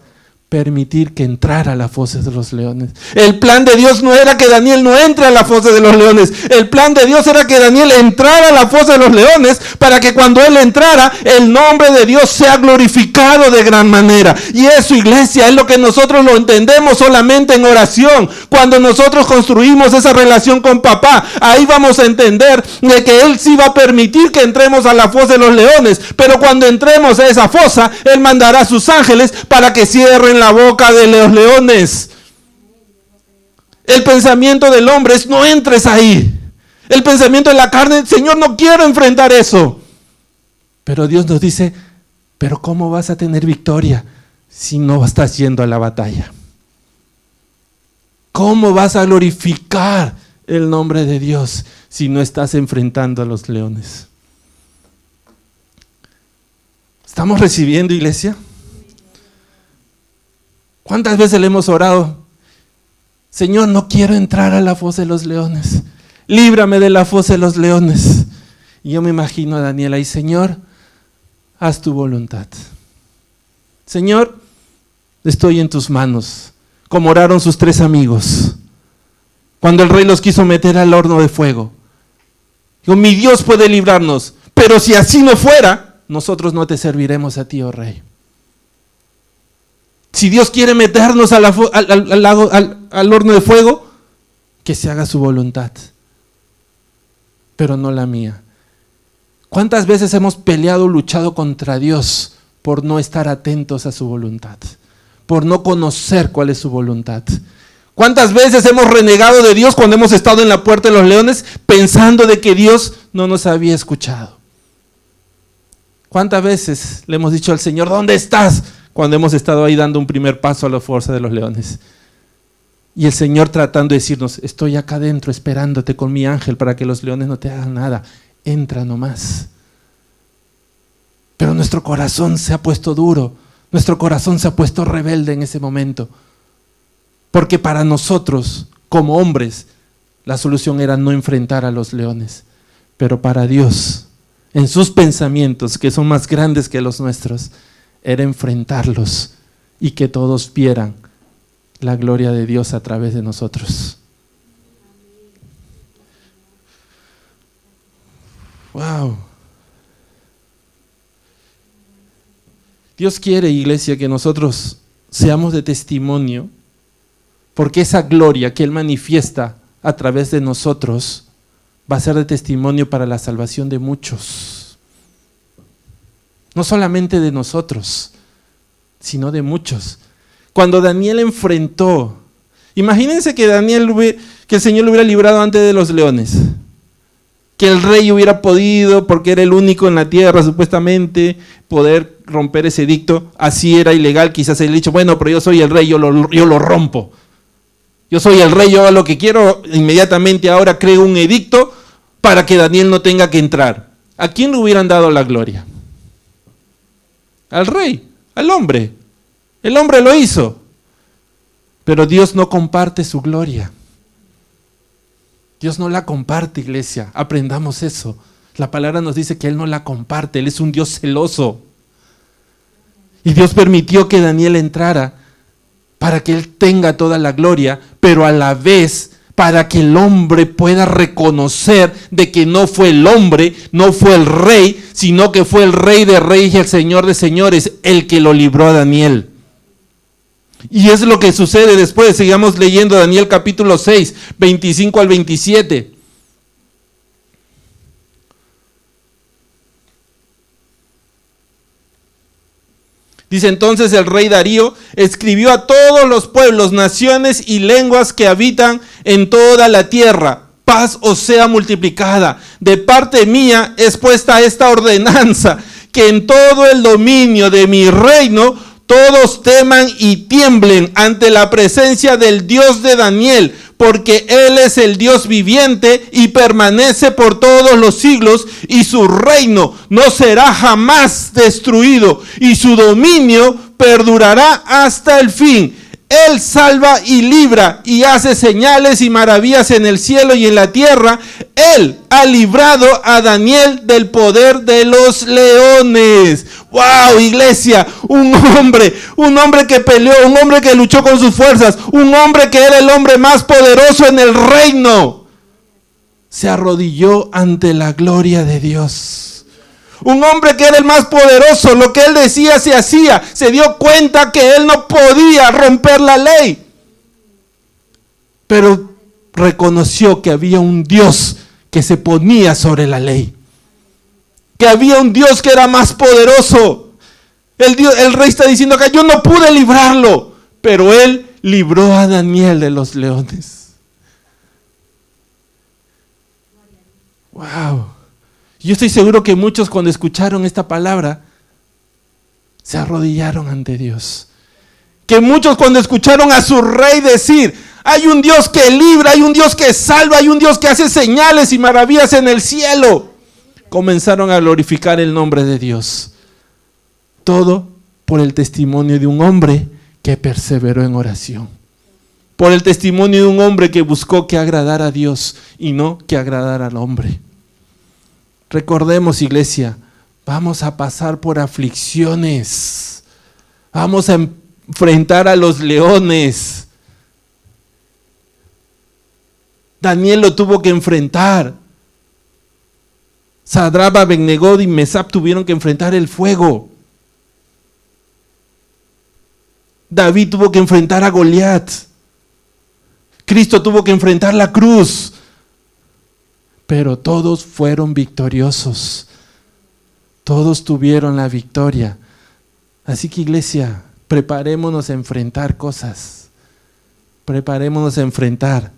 permitir que entrara a la fosa de los leones. El plan de Dios no era que Daniel no entre a la fosa de los leones. El plan de Dios era que Daniel entrara a la fosa de los leones para que cuando él entrara, el nombre de Dios sea glorificado de gran manera. Y eso, iglesia, es lo que nosotros lo entendemos solamente en oración. Cuando nosotros construimos esa relación con papá, ahí vamos a entender de que él sí va a permitir que entremos a la fosa de los leones. Pero cuando entremos a esa fosa, él mandará a sus ángeles para que cierren la boca de los leones. El pensamiento del hombre es: no entres ahí. El pensamiento de la carne: Señor, no quiero enfrentar eso. Pero Dios nos dice: pero ¿cómo vas a tener victoria si no estás yendo a la batalla? ¿Cómo vas a glorificar el nombre de Dios si no estás enfrentando a los leones? ¿Estamos recibiendo, iglesia? ¿Cuántas veces le hemos orado: Señor, no quiero entrar a la fosa de los leones, líbrame de la fosa de los leones? Y yo me imagino a Daniel ahí: Señor, haz tu voluntad. Señor, estoy en tus manos. Como oraron sus 3 amigos cuando el rey los quiso meter al horno de fuego. Digo: mi Dios puede librarnos, pero si así no fuera, nosotros no te serviremos a ti, oh rey. Si Dios quiere meternos al horno de fuego, que se haga su voluntad, pero no la mía. ¿Cuántas veces hemos peleado, luchado contra Dios por no estar atentos a su voluntad? Por no conocer cuál es su voluntad. ¿Cuántas veces hemos renegado de Dios cuando hemos estado en la puerta de los leones pensando de que Dios no nos había escuchado? ¿Cuántas veces le hemos dicho al Señor: ¿dónde estás?, cuando hemos estado ahí dando un primer paso a la fuerza de los leones? Y el Señor tratando de decirnos: estoy acá adentro esperándote con mi ángel para que los leones no te hagan nada, entra nomás. Pero nuestro corazón se ha puesto duro, nuestro corazón se ha puesto rebelde en ese momento, porque para nosotros como hombres la solución era no enfrentar a los leones, pero para Dios, en sus pensamientos que son más grandes que los nuestros, era enfrentarlos y que todos vieran la gloria de Dios a través de nosotros. Wow. Dios quiere, iglesia, que nosotros seamos de testimonio, porque esa gloria que Él manifiesta a través de nosotros va a ser de testimonio para la salvación de muchos. No solamente de nosotros, sino de muchos. Cuando Daniel enfrentó, imagínense que el Señor lo hubiera librado antes de los leones, que el rey hubiera podido, porque era el único en la tierra supuestamente, poder romper ese edicto. Así era ilegal, quizás él ha dicho: bueno, pero yo soy el rey, yo lo rompo. Yo soy el rey, yo hago lo que quiero, inmediatamente ahora creo un edicto para que Daniel no tenga que entrar. ¿A quién le hubieran dado la gloria? Al rey, al hombre. El hombre lo hizo. Pero Dios no comparte su gloria. Dios no la comparte, iglesia. Aprendamos eso. La palabra nos dice que Él no la comparte. Él es un Dios celoso. Y Dios permitió que Daniel entrara para que Él tenga toda la gloria, pero a la vez para que el hombre pueda reconocer de que no fue el hombre, no fue el rey, sino que fue el Rey de Reyes y el Señor de Señores el que lo libró a Daniel. Y es lo que sucede después. Sigamos leyendo Daniel capítulo 6, 25 al 27. Dice: entonces el rey Darío escribió a todos los pueblos, naciones y lenguas que habitan en toda la tierra: paz os sea multiplicada. De parte mía es puesta esta ordenanza, que en todo el dominio de mi reino todos teman y tiemblen ante la presencia del Dios de Daniel, porque Él es el Dios viviente y permanece por todos los siglos, y su reino no será jamás destruido, y su dominio perdurará hasta el fin. Él salva y libra y hace señales y maravillas en el cielo y en la tierra. Él ha librado a Daniel del poder de los leones. ¡Wow, iglesia! Un hombre que peleó, un hombre que luchó con sus fuerzas, un hombre que era el hombre más poderoso en el reino, se arrodilló ante la gloria de Dios. Un hombre que era el más poderoso, lo que él decía se hacía. Se dio cuenta que él no podía romper la ley, pero reconoció que había un Dios que se ponía sobre la ley, que había un Dios que era más poderoso. El rey está diciendo que yo no pude librarlo, pero él libró a Daniel de los leones. Wow. Yo estoy seguro que muchos, cuando escucharon esta palabra, se arrodillaron ante Dios. Que muchos, cuando escucharon a su rey decir: hay un Dios que libra, hay un Dios que salva, hay un Dios que hace señales y maravillas en el cielo, comenzaron a glorificar el nombre de Dios. Todo por el testimonio de un hombre que perseveró en oración. Por el testimonio de un hombre que buscó que agradara a Dios y no que agradara al hombre. Recordemos, iglesia, vamos a pasar por aflicciones. Vamos a enfrentar a los leones. Daniel lo tuvo que enfrentar. Sadrach, Abed-Nego y Mesach tuvieron que enfrentar el fuego. David tuvo que enfrentar a Goliat. Cristo tuvo que enfrentar la cruz. Pero todos fueron victoriosos. Todos tuvieron la victoria. Así que, iglesia, preparémonos a enfrentar cosas. Preparémonos a enfrentar.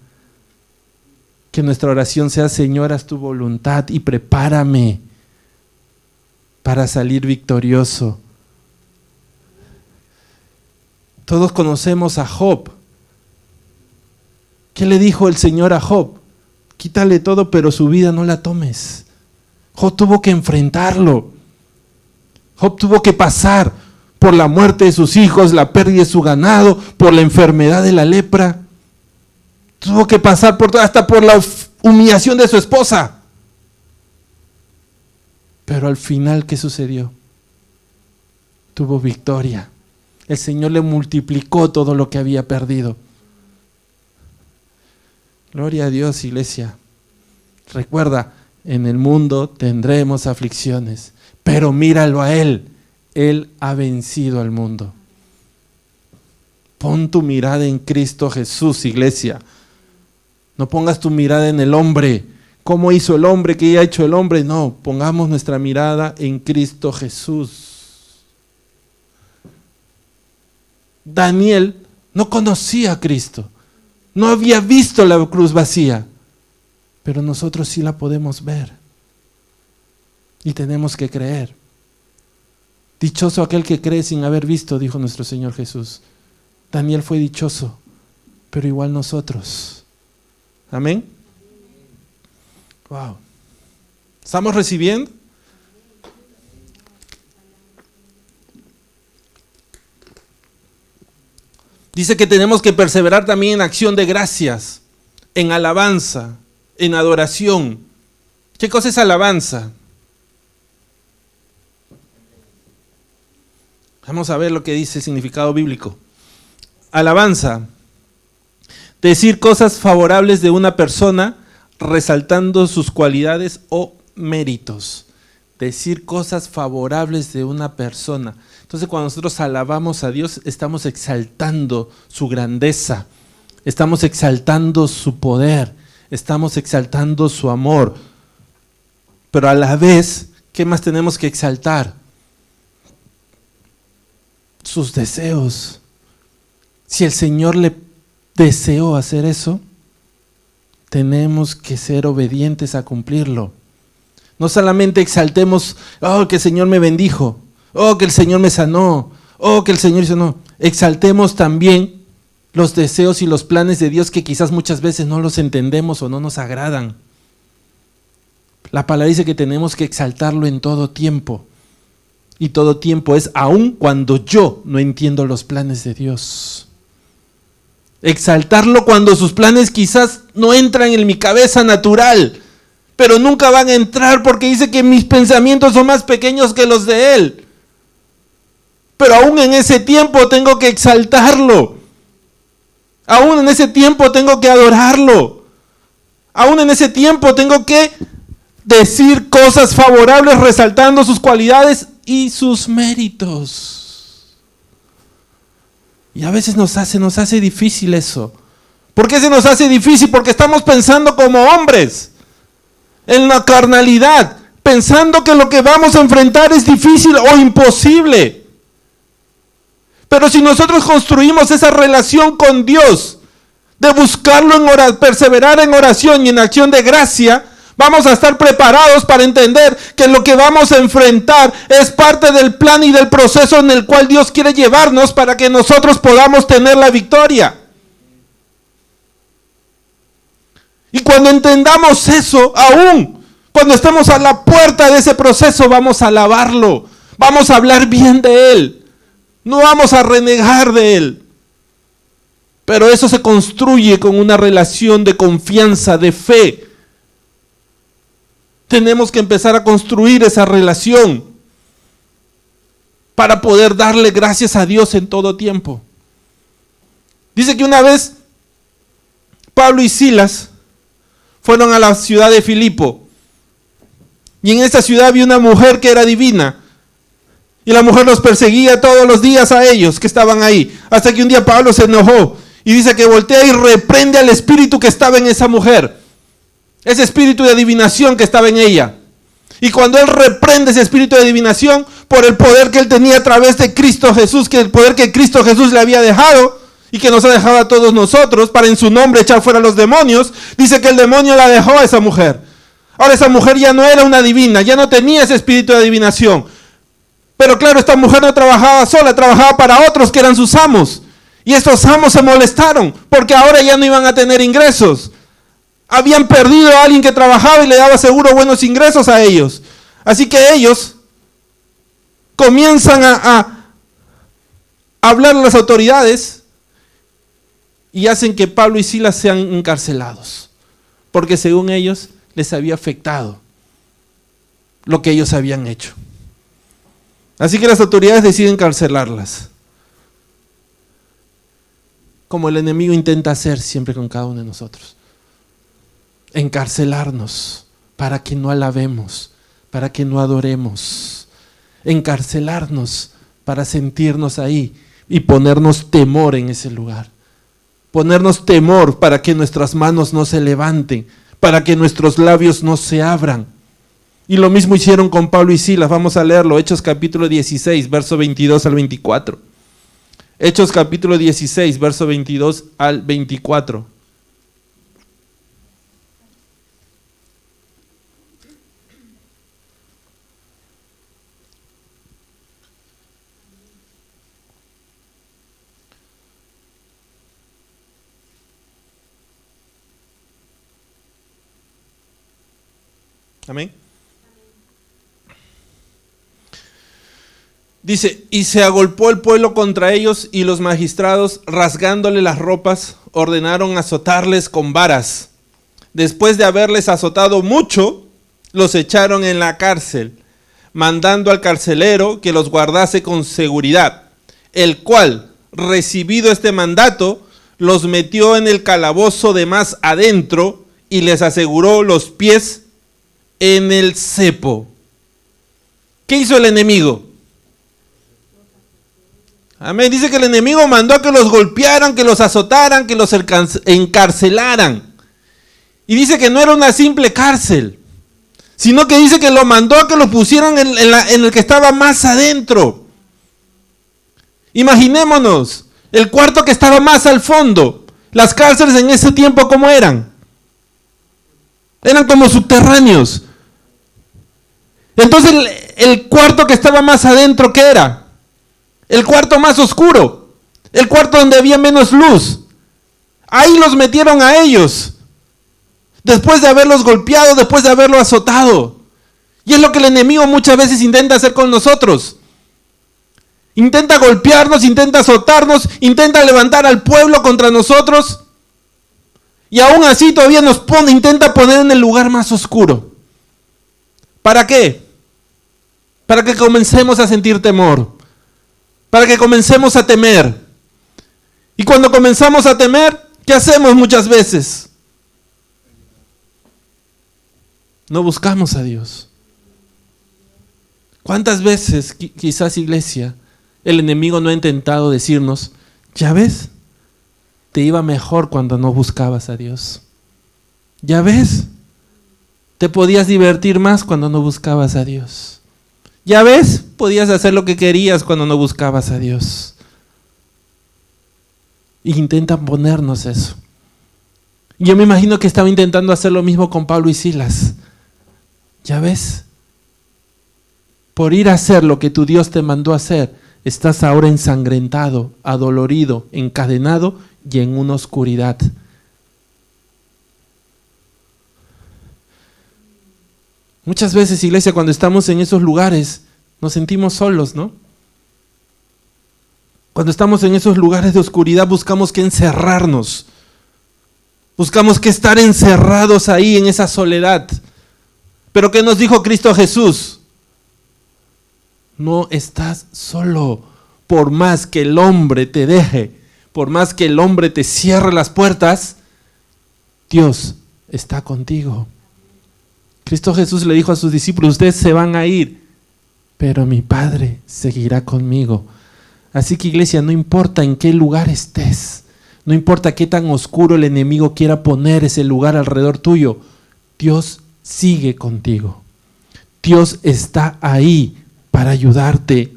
Que nuestra oración sea: Señor, haz tu voluntad y prepárame para salir victorioso. Todos conocemos a Job. ¿Qué le dijo el Señor a Job? Quítale todo, pero su vida no la tomes. Job tuvo que enfrentarlo. Job tuvo que pasar por la muerte de sus hijos, la pérdida de su ganado, por la enfermedad de la lepra. Tuvo que pasar hasta por la humillación de su esposa. Pero al final, ¿qué sucedió? Tuvo victoria. El Señor le multiplicó todo lo que había perdido. Gloria a Dios, iglesia. Recuerda, en el mundo tendremos aflicciones, pero míralo a Él. Él ha vencido al mundo. Pon tu mirada en Cristo Jesús, iglesia. No pongas tu mirada en el hombre. ¿Cómo hizo el hombre? ¿Qué ha hecho el hombre? No, pongamos nuestra mirada en Cristo Jesús. Daniel no conocía a Cristo. No había visto la cruz vacía, pero nosotros sí la podemos ver y tenemos que creer. Dichoso aquel que cree sin haber visto, dijo nuestro Señor Jesús. Daniel fue dichoso, pero igual nosotros. Amén. Wow. ¿Estamos recibiendo? Dice que tenemos que perseverar también en acción de gracias, en alabanza, en adoración. ¿Qué cosa es alabanza? Vamos a ver lo que dice el significado bíblico. Alabanza: decir cosas favorables de una persona, resaltando sus cualidades o méritos. Decir cosas favorables de una persona. Entonces, cuando nosotros alabamos a Dios, estamos exaltando su grandeza, estamos exaltando su poder, estamos exaltando su amor. Pero a la vez, ¿qué más tenemos que exaltar? Sus deseos. Si el Señor le deseó hacer eso, tenemos que ser obedientes a cumplirlo. No solamente exaltemos: oh, que el Señor me bendijo, oh, que el Señor me sanó, oh, que el Señor hizo. No, exaltemos también los deseos y los planes de Dios, que quizás muchas veces no los entendemos o no nos agradan. La palabra dice que tenemos que exaltarlo en todo tiempo. Y todo tiempo es aun cuando yo no entiendo los planes de Dios. Exaltarlo cuando sus planes quizás no entran en mi cabeza natural, pero nunca van a entrar porque dice que mis pensamientos son más pequeños que los de Él. Pero aún en ese tiempo tengo que exaltarlo. Aún en ese tiempo tengo que adorarlo. Aún en ese tiempo tengo que decir cosas favorables resaltando sus cualidades y sus méritos. Y a veces nos hace difícil eso. ¿Por qué se nos hace difícil? Porque estamos pensando como hombres, en la carnalidad, pensando que lo que vamos a enfrentar es difícil o imposible. Pero si nosotros construimos esa relación con Dios, de buscarlo en oración, perseverar en oración y en acción de gracia, vamos a estar preparados para entender que lo que vamos a enfrentar es parte del plan y del proceso en el cual Dios quiere llevarnos para que nosotros podamos tener la victoria. Y cuando entendamos eso, aún cuando estemos a la puerta de ese proceso, vamos a alabarlo, vamos a hablar bien de Él, no vamos a renegar de Él. Pero eso se construye con una relación de confianza, de fe. Tenemos que empezar a construir esa relación para poder darle gracias a Dios en todo tiempo. Dice que una vez Pablo y Silas fueron a la ciudad de Filipo. Y en esa ciudad había una mujer que era divina. Y la mujer los perseguía todos los días a ellos que estaban ahí. Hasta que un día Pablo se enojó. Y dice que voltea y reprende al espíritu que estaba en esa mujer. Ese espíritu de adivinación que estaba en ella. Y cuando él reprende ese espíritu de adivinación, por el poder que él tenía a través de Cristo Jesús, que el poder que Cristo Jesús le había dejado, y que nos ha dejado a todos nosotros, para en su nombre echar fuera a los demonios, dice que el demonio la dejó a esa mujer. Ahora esa mujer ya no era una divina, ya no tenía ese espíritu de adivinación. Pero claro, esta mujer no trabajaba sola, trabajaba para otros que eran sus amos. Y estos amos se molestaron, porque ahora ya no iban a tener ingresos. Habían perdido a alguien que trabajaba y le daba seguro buenos ingresos a ellos. Así que ellos comienzan a hablar a las autoridades y hacen que Pablo y Silas sean encarcelados. Porque según ellos les había afectado lo que ellos habían hecho. Así que las autoridades deciden encarcelarlas. Como el enemigo intenta hacer siempre con cada uno de nosotros. Encarcelarnos para que no alabemos, para que no adoremos. Encarcelarnos para sentirnos ahí y ponernos temor en ese lugar. Ponernos temor para que nuestras manos no se levanten, para que nuestros labios no se abran. Y lo mismo hicieron con Pablo y Silas. Vamos a leerlo, Hechos capítulo 16, verso 22 al 24. Hechos capítulo 16, verso 22 al 24. Amén. Dice, y se agolpó el pueblo contra ellos, y los magistrados, rasgándole las ropas, ordenaron azotarles con varas. Después de haberles azotado mucho, los echaron en la cárcel, mandando al carcelero que los guardase con seguridad, el cual, recibido este mandato, los metió en el calabozo de más adentro y les aseguró los pies en el cepo. ¿Qué hizo el enemigo? Amén. Dice que el enemigo mandó a que los golpearan, que los azotaran, que los encarcelaran. Y dice que no era una simple cárcel, sino que dice que lo mandó a que lo pusieran en el que estaba más adentro. Imaginémonos, el cuarto que estaba más al fondo. Las cárceles en ese tiempo, ¿cómo eran? Eran como subterráneos. Entonces el cuarto que estaba más adentro, ¿qué era? El cuarto más oscuro, el cuarto donde había menos luz. Ahí los metieron a ellos, después de haberlos golpeado, después de haberlos azotado. Y es lo que el enemigo muchas veces intenta hacer con nosotros. Intenta golpearnos, intenta azotarnos, intenta levantar al pueblo contra nosotros. Y aún así todavía intenta poner en el lugar más oscuro. ¿Para qué? Para que comencemos a sentir temor. Para que comencemos a temer. Y cuando comenzamos a temer, ¿qué hacemos muchas veces? No buscamos a Dios. ¿Cuántas veces, quizás iglesia, el enemigo no ha intentado decirnos, ya ves, te iba mejor cuando no buscabas a Dios? Ya ves, te podías divertir más cuando no buscabas a Dios. Ya ves, podías hacer lo que querías cuando no buscabas a Dios. Y intentan ponernos eso. Yo me imagino que estaba intentando hacer lo mismo con Pablo y Silas. Ya ves, por ir a hacer lo que tu Dios te mandó a hacer, estás ahora ensangrentado, adolorido, encadenado y en una oscuridad. Muchas veces, iglesia, cuando estamos en esos lugares, nos sentimos solos, ¿no? Cuando estamos en esos lugares de oscuridad, buscamos que encerrarnos. Buscamos que estar encerrados ahí en esa soledad. Pero ¿qué nos dijo Cristo Jesús? No estás solo. Por más que el hombre te deje, por más que el hombre te cierre las puertas, Dios está contigo. Cristo Jesús le dijo a sus discípulos, ustedes se van a ir, pero mi Padre seguirá conmigo. Así que, iglesia, no importa en qué lugar estés, no importa qué tan oscuro el enemigo quiera poner ese lugar alrededor tuyo, Dios sigue contigo. Dios está ahí para ayudarte.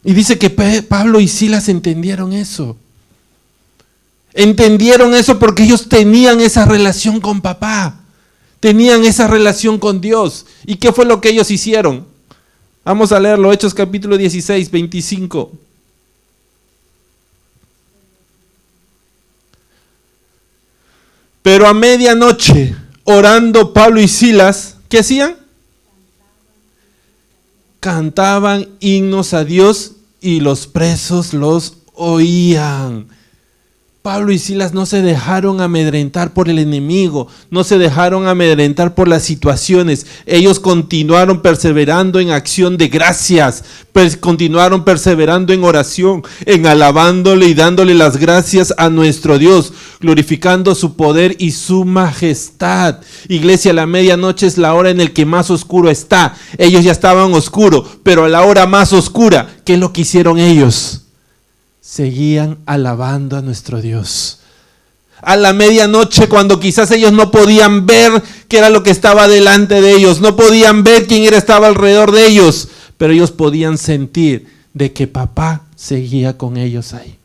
Y dice que Pablo y Silas entendieron eso. Entendieron eso porque ellos tenían esa relación con papá. Tenían esa relación con Dios. ¿Y qué fue lo que ellos hicieron? Vamos a leerlo, Hechos capítulo 16, 25. Pero a medianoche, orando Pablo y Silas, ¿qué hacían? Cantaban himnos a Dios y los presos los oían. Pablo y Silas no se dejaron amedrentar por el enemigo, no se dejaron amedrentar por las situaciones. Ellos continuaron perseverando en acción de gracias, continuaron perseverando en oración, en alabándole y dándole las gracias a nuestro Dios, glorificando su poder y su majestad. Iglesia, la medianoche es la hora en la que más oscuro está. Ellos ya estaban oscuros, pero a la hora más oscura, ¿qué es lo que hicieron ellos? Seguían alabando a nuestro Dios. A la medianoche, cuando quizás ellos no podían ver qué era lo que estaba delante de ellos, no podían ver quién estaba alrededor de ellos, pero ellos podían sentir de que papá seguía con ellos ahí.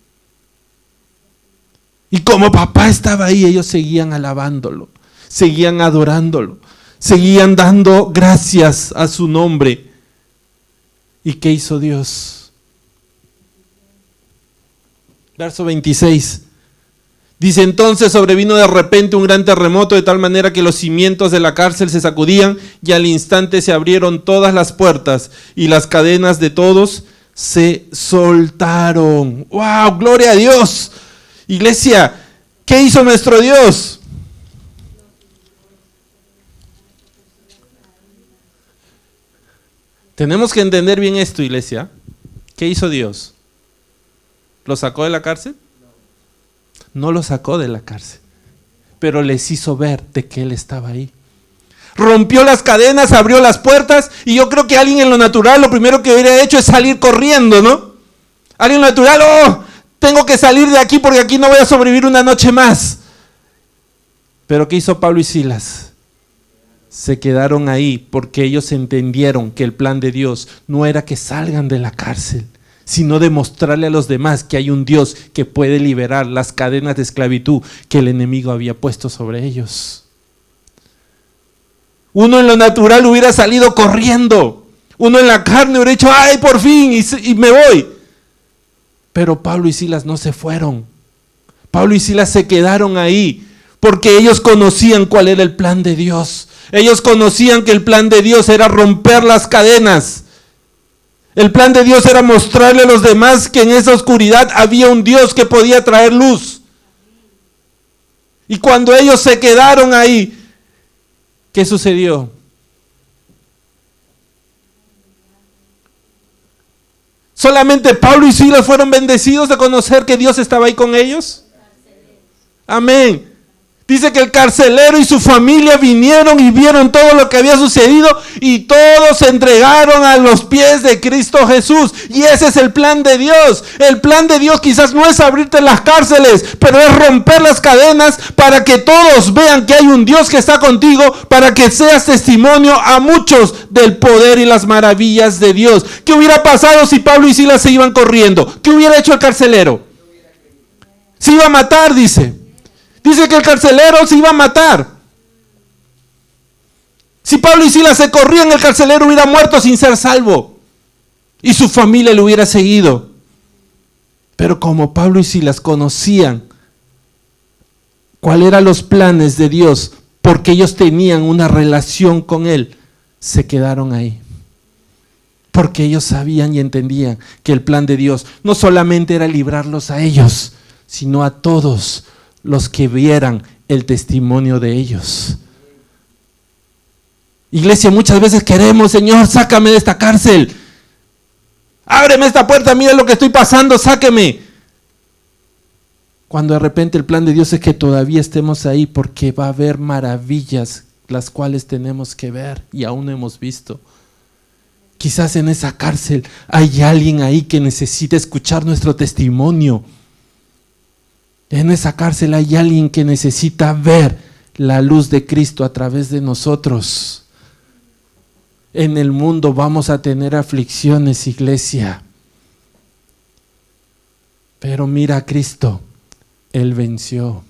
Y como papá estaba ahí, ellos seguían alabándolo, seguían adorándolo, seguían dando gracias a su nombre. ¿Y qué hizo Dios? Verso 26. Dice, entonces sobrevino de repente un gran terremoto de tal manera que los cimientos de la cárcel se sacudían y al instante se abrieron todas las puertas y las cadenas de todos se soltaron. ¡Wow! ¡Gloria a Dios! Iglesia, ¿qué hizo nuestro Dios? Tenemos que entender bien esto, iglesia. ¿Qué hizo Dios? ¿Lo sacó de la cárcel? No lo sacó de la cárcel, pero les hizo ver de que Él estaba ahí. Rompió las cadenas, abrió las puertas, y yo creo que alguien en lo natural lo primero que hubiera hecho es salir corriendo, ¿no? Alguien en lo natural, tengo que salir de aquí porque aquí no voy a sobrevivir una noche más. Pero ¿qué hizo Pablo y Silas? Se quedaron ahí porque ellos entendieron que el plan de Dios no era que salgan de la cárcel, sino demostrarle a los demás que hay un Dios que puede liberar las cadenas de esclavitud que el enemigo había puesto sobre ellos. Uno en lo natural hubiera salido corriendo, uno en la carne hubiera dicho, ¡ay, por fin! Y me voy. Pero Pablo y Silas no se fueron. Pablo y Silas se quedaron ahí porque ellos conocían cuál era el plan de Dios. Ellos conocían que el plan de Dios era romper las cadenas. El plan de Dios era mostrarle a los demás que en esa oscuridad había un Dios que podía traer luz. Y cuando ellos se quedaron ahí, ¿qué sucedió? ¿Solamente Pablo y Silas fueron bendecidos de conocer que Dios estaba ahí con ellos? Amén. Dice que el carcelero y su familia vinieron y vieron todo lo que había sucedido y todos se entregaron a los pies de Cristo Jesús. Y ese es el plan de Dios. El plan de Dios quizás no es abrirte las cárceles, pero es romper las cadenas para que todos vean que hay un Dios que está contigo, para que seas testimonio a muchos del poder y las maravillas de Dios. ¿Qué hubiera pasado si Pablo y Silas se iban corriendo? ¿Qué hubiera hecho el carcelero? Se iba a matar, dice. Dice que el carcelero se iba a matar. Si Pablo y Silas se corrían, el carcelero hubiera muerto sin ser salvo. Y su familia le hubiera seguido. Pero como Pablo y Silas conocían cuáles eran los planes de Dios, porque ellos tenían una relación con Él, se quedaron ahí. Porque ellos sabían y entendían que el plan de Dios no solamente era librarlos a ellos, sino a todos los que vieran el testimonio de ellos. Iglesia, muchas veces queremos, Señor, sácame de esta cárcel. Ábreme esta puerta, mira lo que estoy pasando, sáqueme. Cuando de repente el plan de Dios es que todavía estemos ahí, porque va a haber maravillas las cuales tenemos que ver y aún no hemos visto. Quizás en esa cárcel hay alguien ahí que necesita escuchar nuestro testimonio. En esa cárcel hay alguien que necesita ver la luz de Cristo a través de nosotros. En el mundo vamos a tener aflicciones, iglesia. Pero mira a Cristo, Él venció.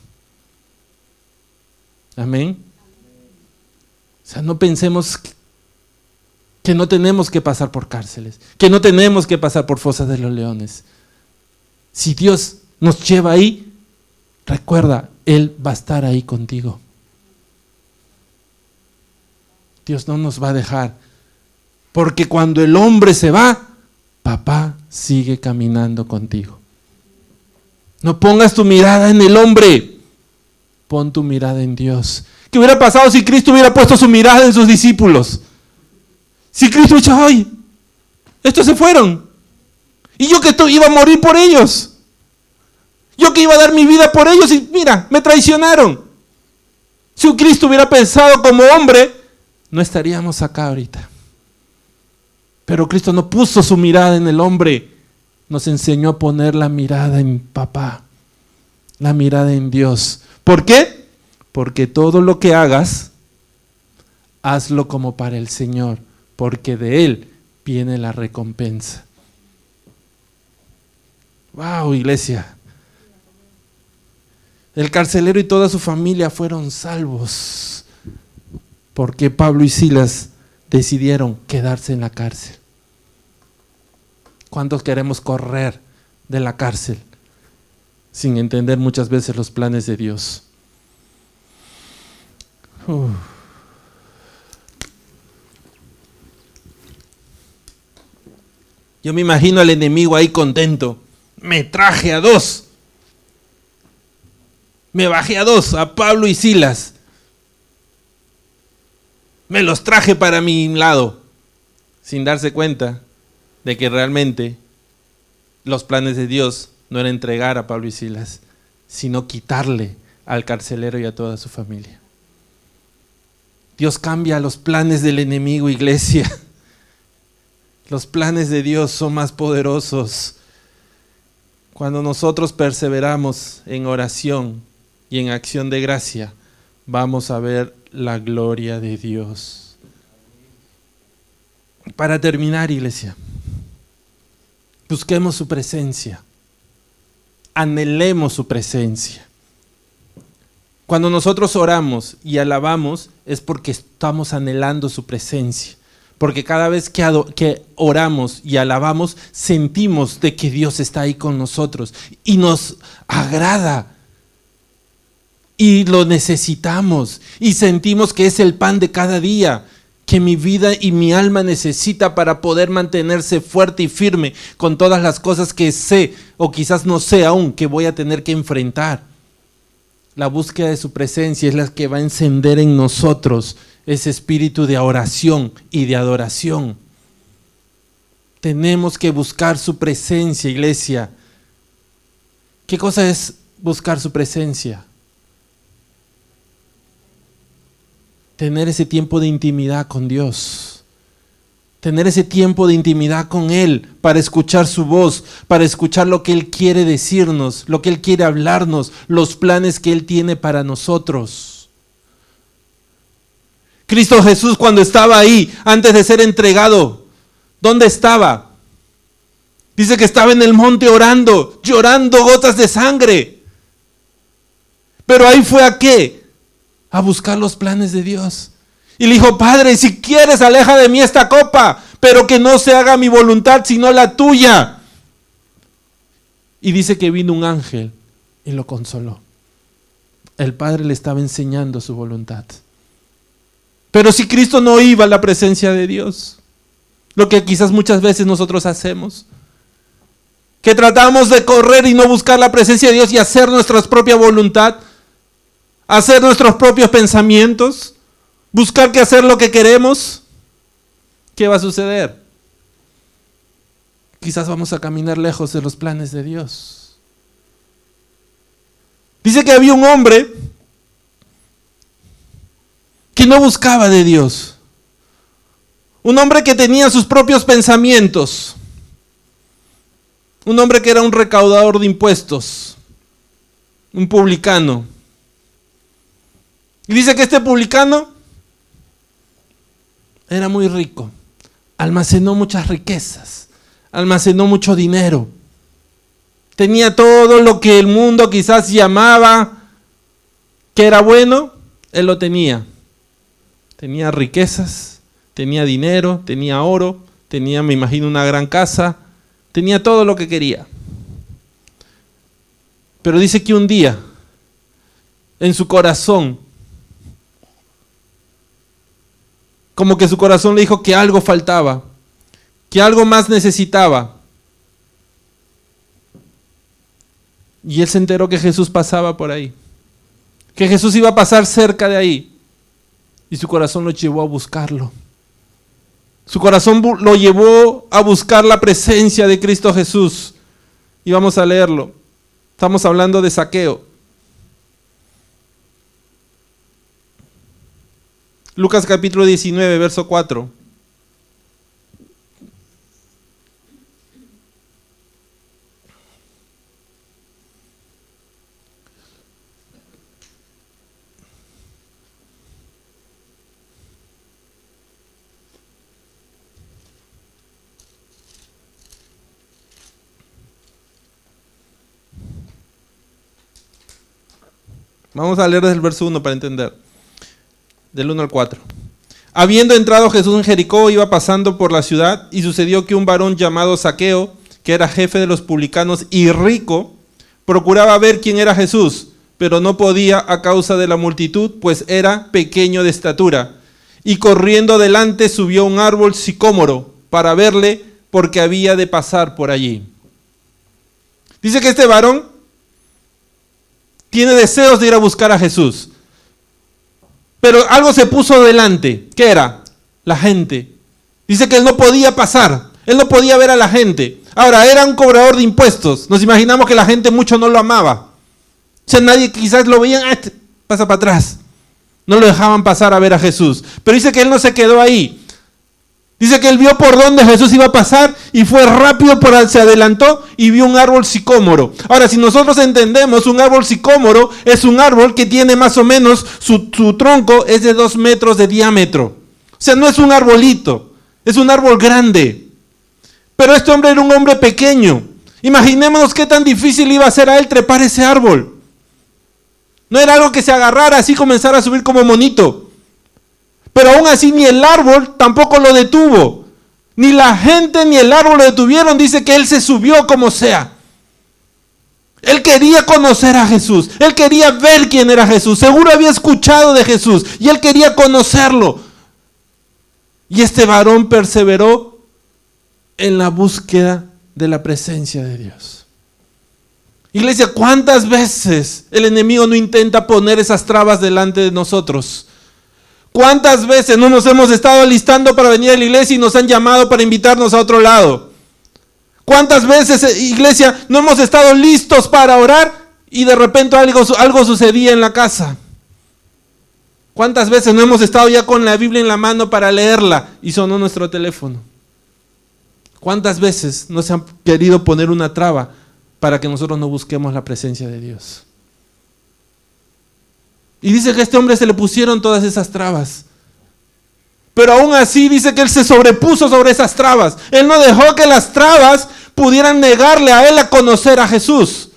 Amén. O sea, no pensemos que no tenemos que pasar por cárceles, que no tenemos que pasar por fosas de los leones. Si Dios nos lleva ahí, recuerda, Él va a estar ahí contigo. Dios no nos va a dejar. Porque cuando el hombre se va, papá sigue caminando contigo. No pongas tu mirada en el hombre. Pon tu mirada en Dios. ¿Qué hubiera pasado si Cristo hubiera puesto su mirada en sus discípulos? Si Cristo hubiera dicho, ¡ay! Estos se fueron. Y yo que iba a morir por ellos. Yo que iba a dar mi vida por ellos y mira, me traicionaron. Si un Cristo hubiera pensado como hombre, no estaríamos acá ahorita. Pero Cristo no puso su mirada en el hombre, nos enseñó a poner la mirada en papá, la mirada en Dios. ¿Por qué? Porque todo lo que hagas, hazlo como para el Señor, porque de Él viene la recompensa. ¡Wow, iglesia! El carcelero y toda su familia fueron salvos porque Pablo y Silas decidieron quedarse en la cárcel. ¿Cuántos queremos correr de la cárcel sin entender muchas veces los planes de Dios? Yo me imagino al enemigo ahí contento. Me traje a dos. Me bajé a dos, a Pablo y Silas. Me los traje para mi lado, sin darse cuenta de que realmente los planes de Dios no eran entregar a Pablo y Silas, sino quitarle al carcelero y a toda su familia. Dios cambia los planes del enemigo, iglesia. Los planes de Dios son más poderosos. Cuando nosotros perseveramos en oración y en acción de gracia, vamos a ver la gloria de Dios. Para terminar, iglesia, busquemos su presencia, anhelemos su presencia. Cuando nosotros oramos y alabamos es porque estamos anhelando su presencia, porque cada vez que oramos y alabamos sentimos de que Dios está ahí con nosotros y nos agrada. Y lo necesitamos y sentimos que es el pan de cada día, que mi vida y mi alma necesita para poder mantenerse fuerte y firme con todas las cosas que sé o quizás no sé aún que voy a tener que enfrentar. La búsqueda de su presencia es la que va a encender en nosotros ese espíritu de oración y de adoración. Tenemos que buscar su presencia, iglesia. ¿Qué cosa es buscar su presencia? Tener ese tiempo de intimidad con Dios. Tener ese tiempo de intimidad con Él para escuchar su voz, para escuchar lo que Él quiere decirnos, lo que Él quiere hablarnos, los planes que Él tiene para nosotros. Cristo Jesús, cuando estaba ahí, antes de ser entregado, ¿dónde estaba? Dice que estaba en el monte orando, llorando gotas de sangre. Pero ahí fue ¿a qué? A buscar los planes de Dios. Y le dijo: Padre, si quieres, aleja de mí esta copa, pero que no se haga mi voluntad, sino la tuya. Y dice que vino un ángel y lo consoló. El Padre le estaba enseñando su voluntad. Pero si Cristo no iba a la presencia de Dios, lo que quizás muchas veces nosotros hacemos, que tratamos de correr y no buscar la presencia de Dios y hacer nuestra propia voluntad, hacer nuestros propios pensamientos, buscar que hacer lo que queremos, ¿qué va a suceder? Quizás vamos a caminar lejos de los planes de Dios. Dice que había un hombre que no buscaba de Dios. Un hombre que tenía sus propios pensamientos. Un hombre que era un recaudador de impuestos. Un publicano. Y dice que este publicano era muy rico. Almacenó muchas riquezas. Almacenó mucho dinero. Tenía todo lo que el mundo quizás llamaba que era bueno. Él lo tenía. Tenía riquezas, tenía dinero, tenía oro, tenía, me imagino, una gran casa, tenía todo lo que quería. Pero dice que un día, en su corazón, como que su corazón le dijo que algo faltaba, que algo más necesitaba. Y él se enteró que Jesús pasaba por ahí, que Jesús iba a pasar cerca de ahí. Y su corazón lo llevó a buscarlo. Su corazón lo llevó a buscar la presencia de Cristo Jesús. Y vamos a leerlo. Estamos hablando de Zaqueo. Lucas capítulo 19, verso 4. Vamos a leer desde el verso 1 para entender. Del 1 al 4. Habiendo entrado Jesús en Jericó, iba pasando por la ciudad, y sucedió que un varón llamado Zaqueo, que era jefe de los publicanos y rico, procuraba ver quién era Jesús, pero no podía a causa de la multitud, pues era pequeño de estatura. Y corriendo adelante subió a un árbol sicómoro para verle, porque había de pasar por allí. Dice que este varón tiene deseos de ir a buscar a Jesús. Pero algo se puso delante. ¿Qué era? La gente. Dice que él no podía pasar. Él no podía ver a la gente. Ahora, era un cobrador de impuestos. Nos imaginamos que la gente mucho no lo amaba. O sea, nadie quizás lo veían, pasa para atrás. No lo dejaban pasar a ver a Jesús. Pero dice que él no se quedó ahí. Dice que él vio por dónde Jesús iba a pasar y fue rápido, se adelantó y vio un árbol sicómoro. Ahora, si nosotros entendemos, un árbol sicómoro es un árbol que tiene más o menos, su tronco es de 2 metros de diámetro. O sea, no es un arbolito, es un árbol grande. Pero este hombre era un hombre pequeño. Imaginémonos qué tan difícil iba a ser a él trepar ese árbol. No era algo que se agarrara así y comenzara a subir como monito. Pero aún así ni el árbol tampoco lo detuvo. Ni la gente ni el árbol lo detuvieron. Dice que él se subió como sea. Él quería conocer a Jesús. Él quería ver quién era Jesús. Seguro había escuchado de Jesús. Y él quería conocerlo. Y este varón perseveró en la búsqueda de la presencia de Dios. Iglesia, ¿cuántas veces el enemigo no intenta poner esas trabas delante de nosotros? ¿Cuántas veces no nos hemos estado alistando para venir a la iglesia y nos han llamado para invitarnos a otro lado? ¿Cuántas veces, iglesia, no hemos estado listos para orar y de repente algo sucedía en la casa? ¿Cuántas veces no hemos estado ya con la Biblia en la mano para leerla y sonó nuestro teléfono? ¿Cuántas veces nos han querido poner una traba para que nosotros no busquemos la presencia de Dios? Y dice que a este hombre se le pusieron todas esas trabas. Pero aún así dice que él se sobrepuso sobre esas trabas. Él no dejó que las trabas pudieran negarle a él a conocer a Jesús.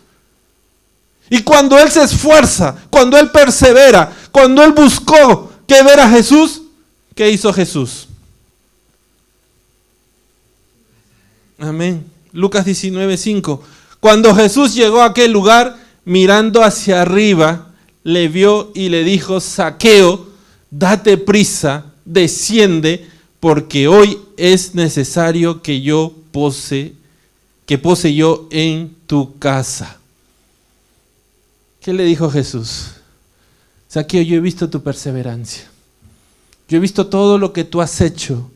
Y cuando él se esfuerza, cuando él persevera, cuando él buscó que ver a Jesús, ¿qué hizo Jesús? Amén. Lucas 19:5. Cuando Jesús llegó a aquel lugar, mirando hacia arriba, le vio y le dijo: Zaqueo, date prisa, desciende, porque hoy es necesario que pose yo en tu casa. ¿Qué le dijo Jesús? Zaqueo, yo he visto tu perseverancia. Yo he visto todo lo que tú has hecho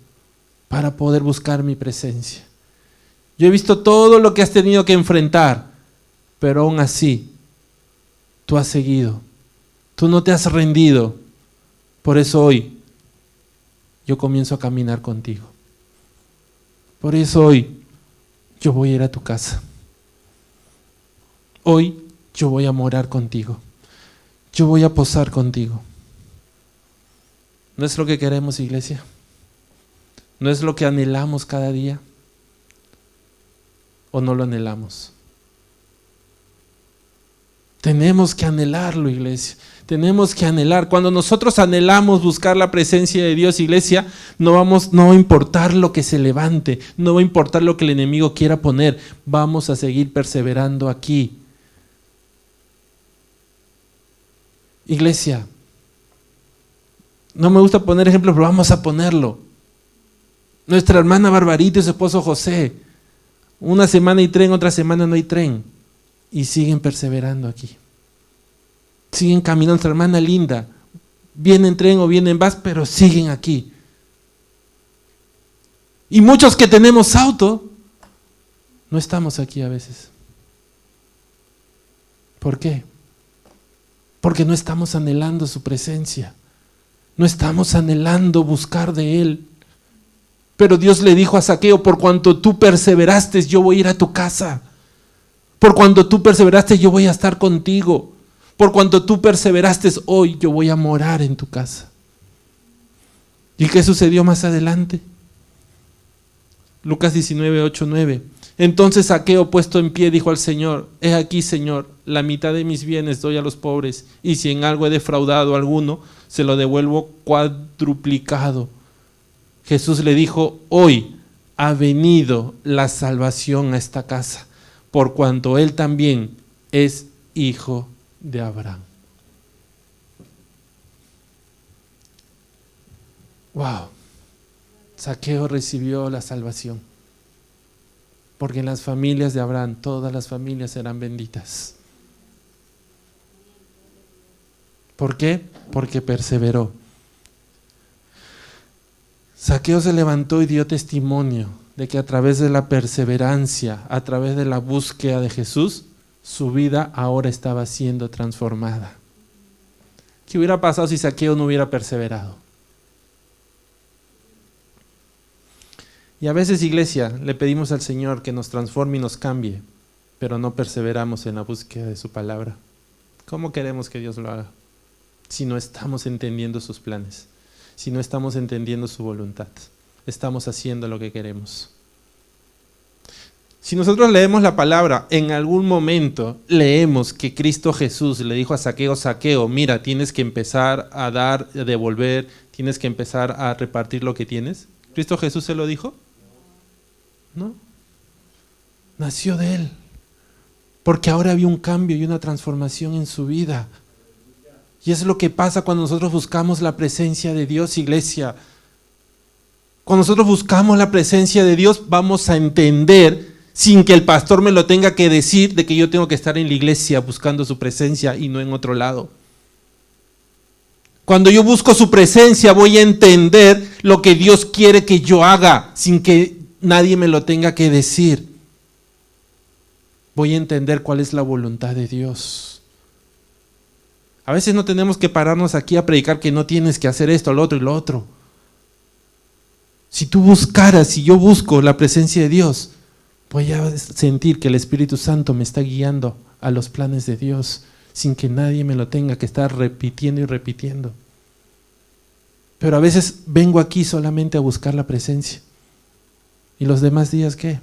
para poder buscar mi presencia. Yo he visto todo lo que has tenido que enfrentar, pero aún así, tú has seguido. Tú no te has rendido. Por eso hoy yo comienzo a caminar contigo. Por eso hoy yo voy a ir a tu casa. Hoy yo voy a morar contigo. Yo voy a posar contigo. ¿No es lo que queremos, iglesia? ¿No es lo que anhelamos cada día? ¿O no lo anhelamos? Tenemos que anhelarlo, iglesia. Tenemos que anhelar. Cuando nosotros anhelamos buscar la presencia de Dios, iglesia, no va a importar lo que se levante, no va a importar lo que el enemigo quiera poner. Vamos a seguir perseverando aquí. Iglesia, no me gusta poner ejemplos, pero vamos a ponerlo. Nuestra hermana Barbarita y su esposo José, una semana hay tren, otra semana no hay tren, y siguen perseverando aquí. Siguen caminando. Nuestra hermana Linda, viene en tren o viene en bus, pero siguen aquí. Y muchos que tenemos auto, no estamos aquí a veces. ¿Por qué? Porque no estamos anhelando su presencia. No estamos anhelando buscar de Él. Pero Dios le dijo a Zaqueo: por cuanto tú perseveraste, yo voy a ir a tu casa. Por cuanto tú perseveraste, yo voy a estar contigo. Por cuanto tú perseveraste, hoy yo voy a morar en tu casa. ¿Y qué sucedió más adelante? Lucas 19, 8, 9. Entonces Zaqueo, puesto en pie, dijo al Señor: he aquí, Señor, la mitad de mis bienes doy a los pobres, y si en algo he defraudado a alguno, se lo devuelvo cuadruplicado. Jesús le dijo: hoy ha venido la salvación a esta casa, por cuanto él también es hijo de Abraham. Wow. Zaqueo recibió la salvación, porque en las familias de Abraham todas las familias serán benditas. ¿Por qué? Porque perseveró. Zaqueo se levantó y dio testimonio de que a través de la perseverancia, a través de la búsqueda de Jesús, su vida ahora estaba siendo transformada. ¿Qué hubiera pasado si Zaqueo no hubiera perseverado? Y a veces, iglesia, le pedimos al Señor que nos transforme y nos cambie, pero no perseveramos en la búsqueda de su palabra. ¿Cómo queremos que Dios lo haga si no estamos entendiendo sus planes? Si no estamos entendiendo su voluntad, estamos haciendo lo que queremos. Si nosotros leemos la palabra, en algún momento leemos que Cristo Jesús le dijo a Zaqueo: Zaqueo, mira, tienes que empezar a dar, a devolver, tienes que empezar a repartir lo que tienes. ¿Cristo Jesús se lo dijo? No. Nació de él, porque ahora había un cambio y una transformación en su vida. Y es lo que pasa cuando nosotros buscamos la presencia de Dios, iglesia. Cuando nosotros buscamos la presencia de Dios, vamos a entender, sin que el pastor me lo tenga que decir, de que yo tengo que estar en la iglesia buscando su presencia y no en otro lado. Cuando yo busco su presencia, voy a entender lo que Dios quiere que yo haga, sin que nadie me lo tenga que decir. Voy a entender cuál es la voluntad de Dios. A veces no tenemos que pararnos aquí a predicar que no tienes que hacer esto, lo otro y lo otro. Si tú buscaras, si yo busco la presencia de Dios, voy a sentir que el Espíritu Santo me está guiando a los planes de Dios, sin que nadie me lo tenga que estar repitiendo y repitiendo. Pero a veces vengo aquí solamente a buscar la presencia. ¿Y los demás días qué?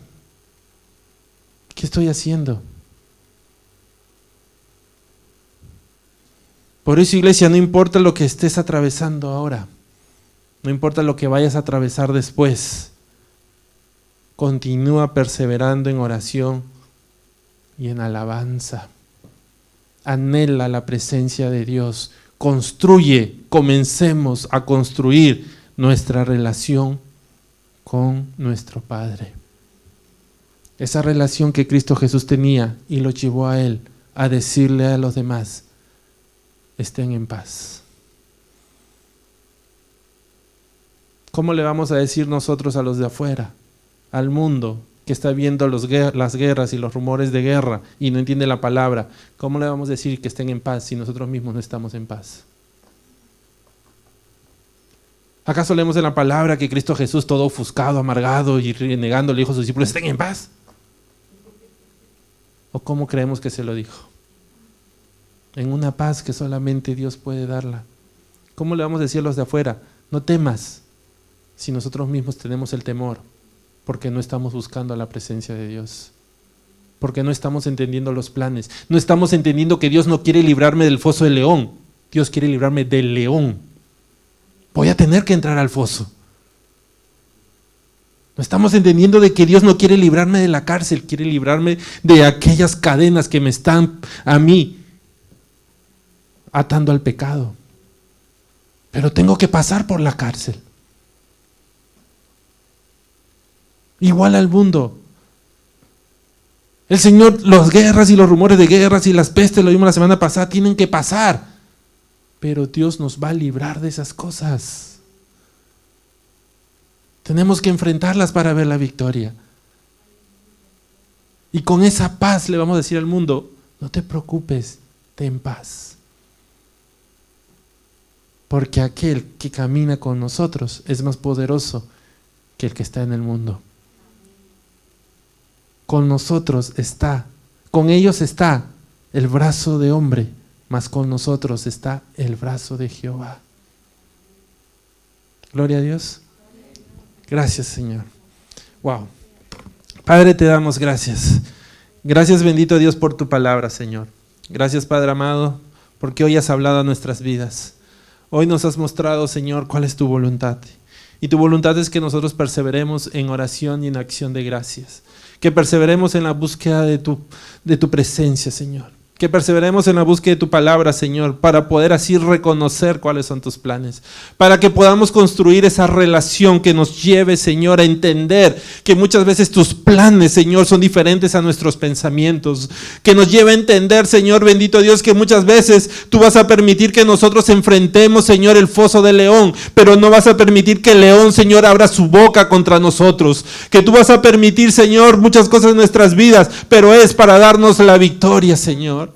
¿Qué estoy haciendo? Por eso, iglesia, no importa lo que estés atravesando ahora, no importa lo que vayas a atravesar después, continúa perseverando en oración y en alabanza. Anhela la presencia de Dios. Comencemos a construir nuestra relación con nuestro Padre. Esa relación que Cristo Jesús tenía y lo llevó a Él a decirle a los demás: estén en paz. ¿Cómo le vamos a decir nosotros a los de afuera, al mundo que está viendo las guerras y los rumores de guerra y no entiende la palabra? ¿Cómo le vamos a decir que estén en paz si nosotros mismos no estamos en paz? ¿Acaso leemos en la palabra que Cristo Jesús, todo ofuscado, amargado y renegando, le dijo a sus discípulos: estén en paz? ¿O cómo creemos que se lo dijo? En una paz que solamente Dios puede darla. ¿Cómo le vamos a decir a los de afuera: no temas, si nosotros mismos tenemos el temor? Porque no estamos buscando la presencia de Dios. Porque no estamos entendiendo los planes. No estamos entendiendo que Dios no quiere librarme del foso del león. Dios quiere librarme del león. Voy a tener que entrar al foso. No estamos entendiendo de que Dios no quiere librarme de la cárcel, quiere librarme de aquellas cadenas que me están a mí atando al pecado. Pero tengo que pasar por la cárcel. Igual al mundo. El Señor, las guerras y los rumores de guerras y las pestes, lo vimos la semana pasada, tienen que pasar. Pero Dios nos va a librar de esas cosas. Tenemos que enfrentarlas para ver la victoria. Y con esa paz le vamos a decir al mundo: no te preocupes, ten paz. Porque aquel que camina con nosotros es más poderoso que el que está en el mundo. Con nosotros está, con ellos está el brazo de hombre, mas con nosotros está el brazo de Jehová. Gloria a Dios. Gracias, Señor. Wow. Padre, te damos gracias. Gracias, bendito Dios, por tu palabra, Señor. Gracias, Padre amado, porque hoy has hablado a nuestras vidas. Hoy nos has mostrado, Señor, cuál es tu voluntad. Y tu voluntad es que nosotros perseveremos en oración y en acción de gracias. Que perseveremos en la búsqueda de tu presencia, Señor. Que perseveremos en la búsqueda de tu palabra, Señor, para poder así reconocer cuáles son tus planes. Para que podamos construir esa relación que nos lleve, Señor, a entender que muchas veces tus planes, Señor, son diferentes a nuestros pensamientos. Que nos lleve a entender, Señor, bendito Dios, que muchas veces tú vas a permitir que nosotros enfrentemos, Señor, el foso del león, pero no vas a permitir que el león, Señor, abra su boca contra nosotros. Que tú vas a permitir, Señor, muchas cosas en nuestras vidas, pero es para darnos la victoria, Señor.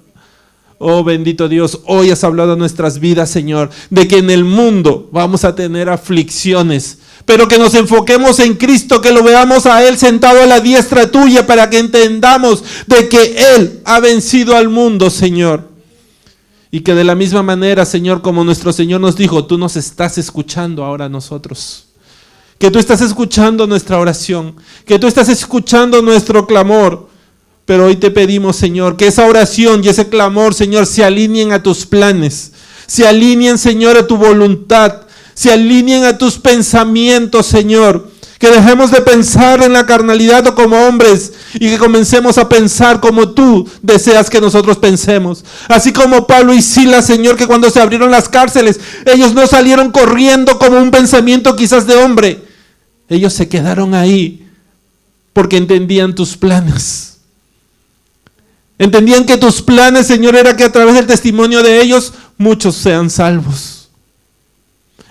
Oh bendito Dios, hoy has hablado a nuestras vidas, Señor, de que en el mundo vamos a tener aflicciones, pero que nos enfoquemos en Cristo, que lo veamos a Él sentado a la diestra tuya, para que entendamos de que Él ha vencido al mundo, Señor. Y que de la misma manera, Señor, como nuestro Señor nos dijo, tú nos estás escuchando ahora a nosotros. Que tú estás escuchando nuestra oración, que tú estás escuchando nuestro clamor. Pero hoy te pedimos, Señor, que esa oración y ese clamor, Señor, se alineen a tus planes, se alineen, Señor, a tu voluntad, se alineen a tus pensamientos, Señor. Que dejemos de pensar en la carnalidad o como hombres y que comencemos a pensar como tú deseas que nosotros pensemos. Así como Pablo y Silas, Señor, que cuando se abrieron las cárceles, ellos no salieron corriendo como un pensamiento quizás de hombre. Ellos se quedaron ahí porque entendían tus planes. Entendían que tus planes, Señor, era que a través del testimonio de ellos muchos sean salvos.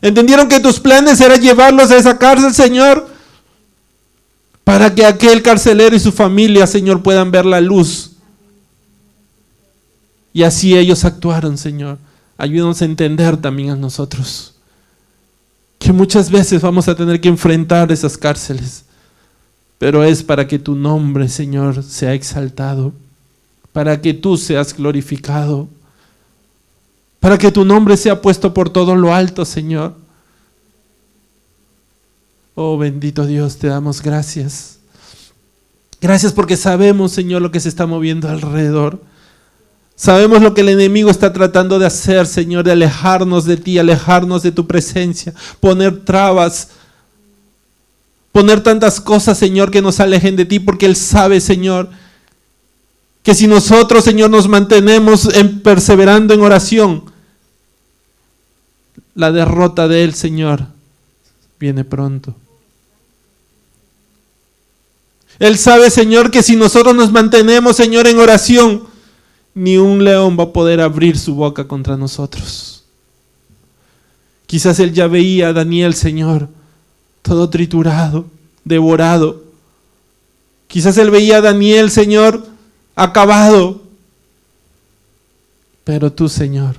Entendieron que tus planes era llevarlos a esa cárcel, Señor, para que aquel carcelero y su familia, Señor, puedan ver la luz. Y así ellos actuaron, Señor. Ayúdanos a entender también a nosotros que muchas veces vamos a tener que enfrentar esas cárceles, pero es para que tu nombre, Señor, sea exaltado, para que tú seas glorificado, para que tu nombre sea puesto por todo lo alto, Señor. Oh, bendito Dios, te damos gracias. Gracias porque sabemos, Señor, lo que se está moviendo alrededor. Sabemos lo que el enemigo está tratando de hacer, Señor, de alejarnos de ti, alejarnos de tu presencia, poner trabas, poner tantas cosas, Señor, que nos alejen de ti, porque Él sabe, Señor, que si nosotros, Señor, nos mantenemos perseverando en oración, la derrota de Él, Señor, viene pronto. Él sabe, Señor, que si nosotros nos mantenemos, Señor, en oración, ni un león va a poder abrir su boca contra nosotros. Quizás Él ya veía a Daniel, Señor, todo triturado, devorado. Quizás Él veía a Daniel, Señor, acabado. Pero tú, Señor,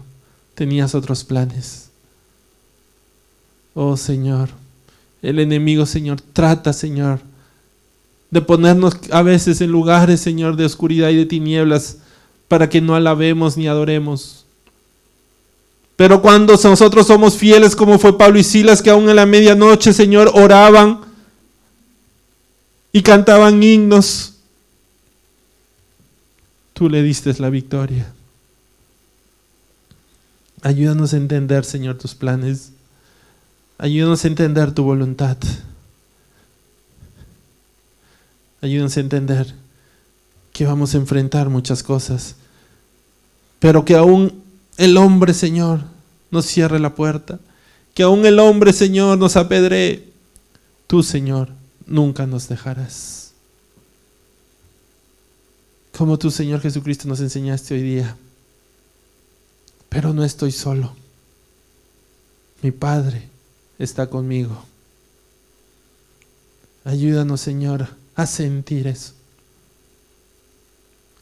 tenías otros planes. Oh, Señor, el enemigo, Señor, trata, Señor, de ponernos a veces en lugares, Señor, de oscuridad y de tinieblas, para que no alabemos ni adoremos. Pero cuando nosotros somos fieles, como fue Pablo y Silas, que aún en la medianoche, Señor, oraban y cantaban himnos, tú le diste la victoria. Ayúdanos a entender, Señor, tus planes. Ayúdanos a entender tu voluntad. Ayúdanos a entender que vamos a enfrentar muchas cosas, pero que aún el hombre, Señor, nos cierre la puerta, que aún el hombre, Señor, nos apedree. Tú, Señor, nunca nos dejarás. Como tú, Señor Jesucristo, nos enseñaste hoy día. Pero no estoy solo. Mi Padre está conmigo. Ayúdanos, Señor, a sentir eso.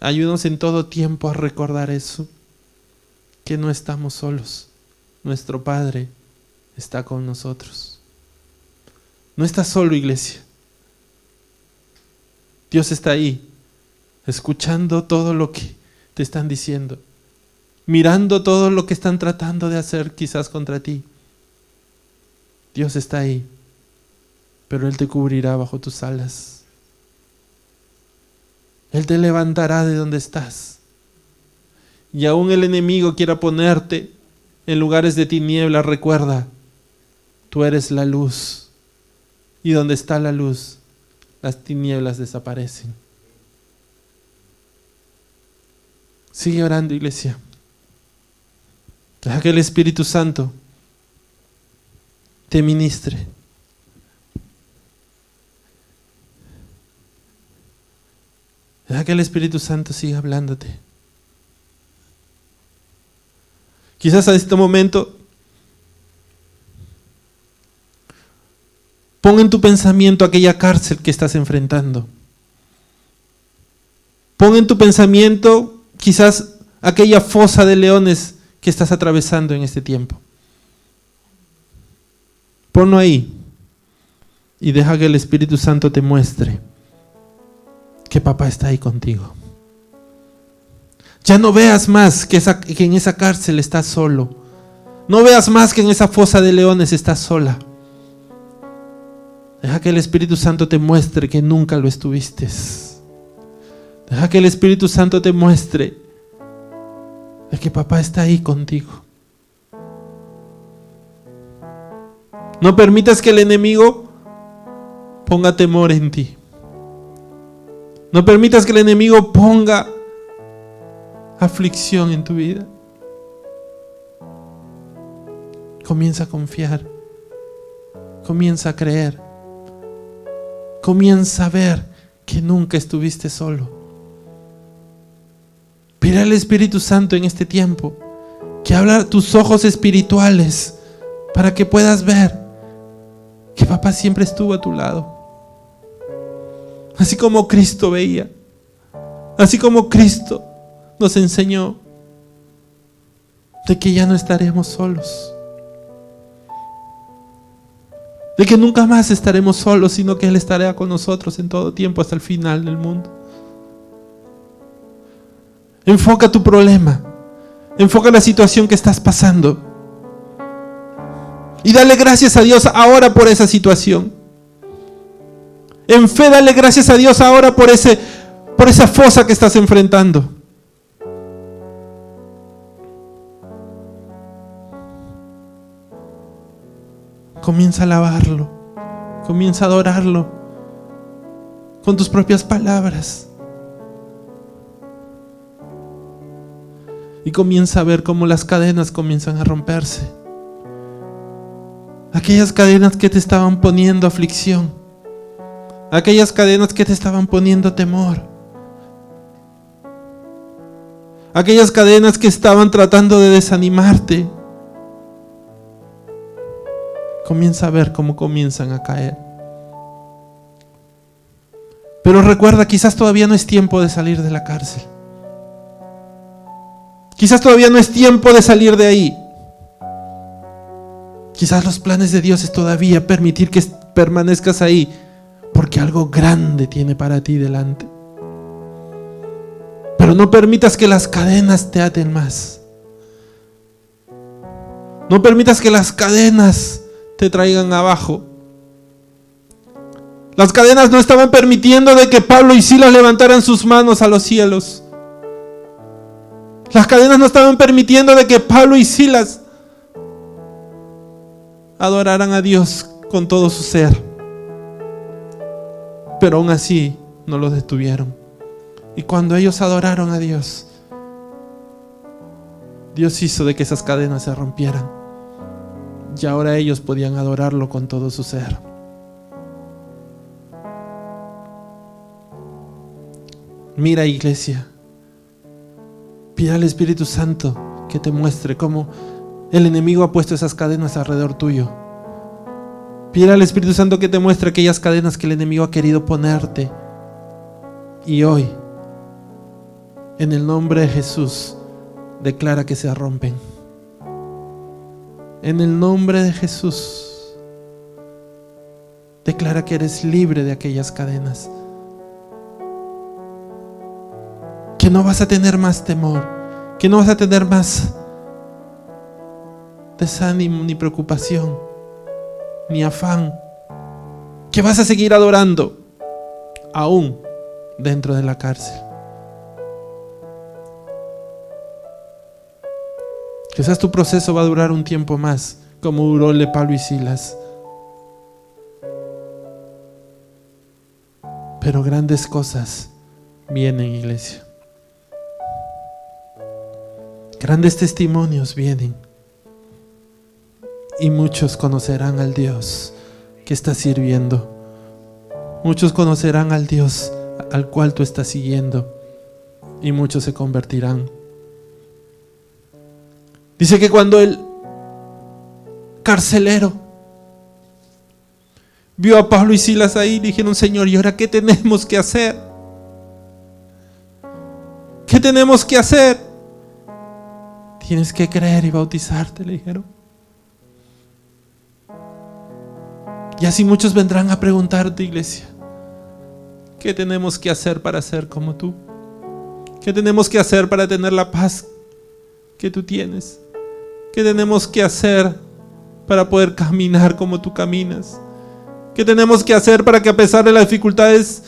Ayúdanos en todo tiempo a recordar eso, que no estamos solos. Nuestro Padre está con nosotros. No estás solo, iglesia. Dios está ahí, escuchando todo lo que te están diciendo, mirando todo lo que están tratando de hacer quizás contra ti. Dios está ahí, pero Él te cubrirá bajo tus alas. Él te levantará de donde estás. Y aún el enemigo quiera ponerte en lugares de tinieblas, recuerda, tú eres la luz. Y donde está la luz, las tinieblas desaparecen. Sigue orando, iglesia. Deja que el Espíritu Santo te ministre. Deja que el Espíritu Santo siga hablándote. Quizás a este momento pon en tu pensamiento aquella cárcel que estás enfrentando. Pon en tu pensamiento quizás aquella fosa de leones que estás atravesando en este tiempo. Ponlo ahí y deja que el Espíritu Santo te muestre que papá está ahí contigo. Ya no veas más que en esa cárcel estás solo. No veas más que en esa fosa de leones estás sola. Deja que el Espíritu Santo te muestre que nunca lo estuviste. Deja que el Espíritu Santo te muestre de que papá está ahí contigo. No permitas que el enemigo ponga temor en ti. No permitas que el enemigo ponga aflicción en tu vida. Comienza a confiar. Comienza a creer. Comienza a ver que nunca estuviste solo. Pide al Espíritu Santo en este tiempo que abra tus ojos espirituales para que puedas ver que papá siempre estuvo a tu lado. Así como Cristo veía, así como Cristo nos enseñó de que ya no estaremos solos, de que nunca más estaremos solos, sino que Él estará con nosotros en todo tiempo hasta el final del mundo. Enfoca tu problema, enfoca la situación que estás pasando y dale gracias a Dios ahora por esa situación. En fe, dale gracias a Dios ahora por esa fosa que estás enfrentando. Comienza a alabarlo, comienza a adorarlo con tus propias palabras. Y comienza a ver cómo las cadenas comienzan a romperse. Aquellas cadenas que te estaban poniendo aflicción. Aquellas cadenas que te estaban poniendo temor. Aquellas cadenas que estaban tratando de desanimarte. Comienza a ver cómo comienzan a caer. Pero recuerda, quizás todavía no es tiempo de salir de la cárcel. Quizás todavía no es tiempo de salir de ahí. Quizás los planes de Dios es todavía permitir que permanezcas ahí, porque algo grande tiene para ti delante. Pero no permitas que las cadenas te aten más. No permitas que las cadenas te traigan abajo. Las cadenas no estaban permitiendo de que Pablo y Silas levantaran sus manos a los cielos. Las cadenas no estaban permitiendo de que Pablo y Silas adoraran a Dios con todo su ser. Pero aún así no los detuvieron. Y cuando ellos adoraron a Dios, Dios hizo de que esas cadenas se rompieran. Y ahora ellos podían adorarlo con todo su ser. Mira, iglesia, pide al Espíritu Santo que te muestre cómo el enemigo ha puesto esas cadenas alrededor tuyo. Pide al Espíritu Santo que te muestre aquellas cadenas que el enemigo ha querido ponerte. Y hoy, en el nombre de Jesús, declara que se rompen. En el nombre de Jesús, declara que eres libre de aquellas cadenas. Que no vas a tener más temor, que no vas a tener más desánimo ni preocupación, ni afán, que vas a seguir adorando aún dentro de la cárcel. Quizás tu proceso va a durar un tiempo más, como duró el de Pablo y Silas. Pero grandes cosas vienen, iglesia. Grandes testimonios vienen. Y muchos conocerán al Dios que estás sirviendo. Muchos conocerán al Dios al cual tú estás siguiendo. Y muchos se convertirán. Dice que cuando el carcelero vio a Pablo y Silas ahí, dijeron: Señor, ¿y ahora qué tenemos que hacer? ¿Qué tenemos que hacer? Tienes que creer y bautizarte, le dijeron. Y así muchos vendrán a preguntarte, iglesia, ¿qué tenemos que hacer para ser como tú? ¿Qué tenemos que hacer para tener la paz que tú tienes? ¿Qué tenemos que hacer para poder caminar como tú caminas? ¿Qué tenemos que hacer para que, a pesar de las dificultades,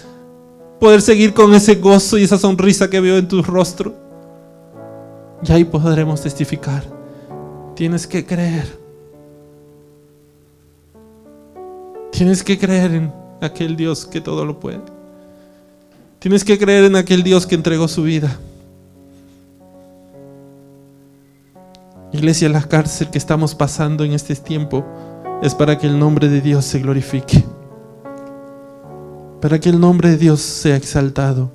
poder seguir con ese gozo y esa sonrisa que veo en tu rostro? Y ahí podremos testificar. Tienes que creer. Tienes que creer en aquel Dios que todo lo puede. Tienes que creer en aquel Dios que entregó su vida. Iglesia, la cárcel que estamos pasando en este tiempo es para que el nombre de Dios se glorifique. para que el nombre de Dios sea exaltado.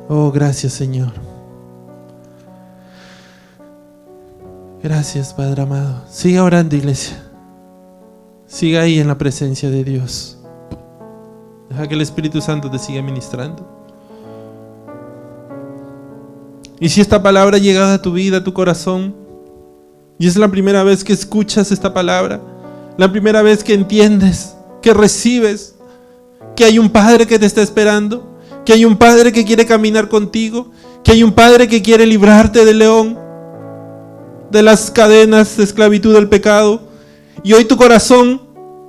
Oh, gracias, Señor. Gracias, Padre amado. Siga orando, iglesia. Siga ahí en la presencia de Dios. Deja que el Espíritu Santo te siga ministrando. Y si esta palabra ha llegado a tu vida, a tu corazón, y es la primera vez que escuchas esta palabra, la primera vez que entiendes, que recibes, que hay un Padre que te está esperando, que hay un Padre que quiere caminar contigo, que hay un Padre que quiere librarte del león, de las cadenas de esclavitud del pecado, y hoy tu corazón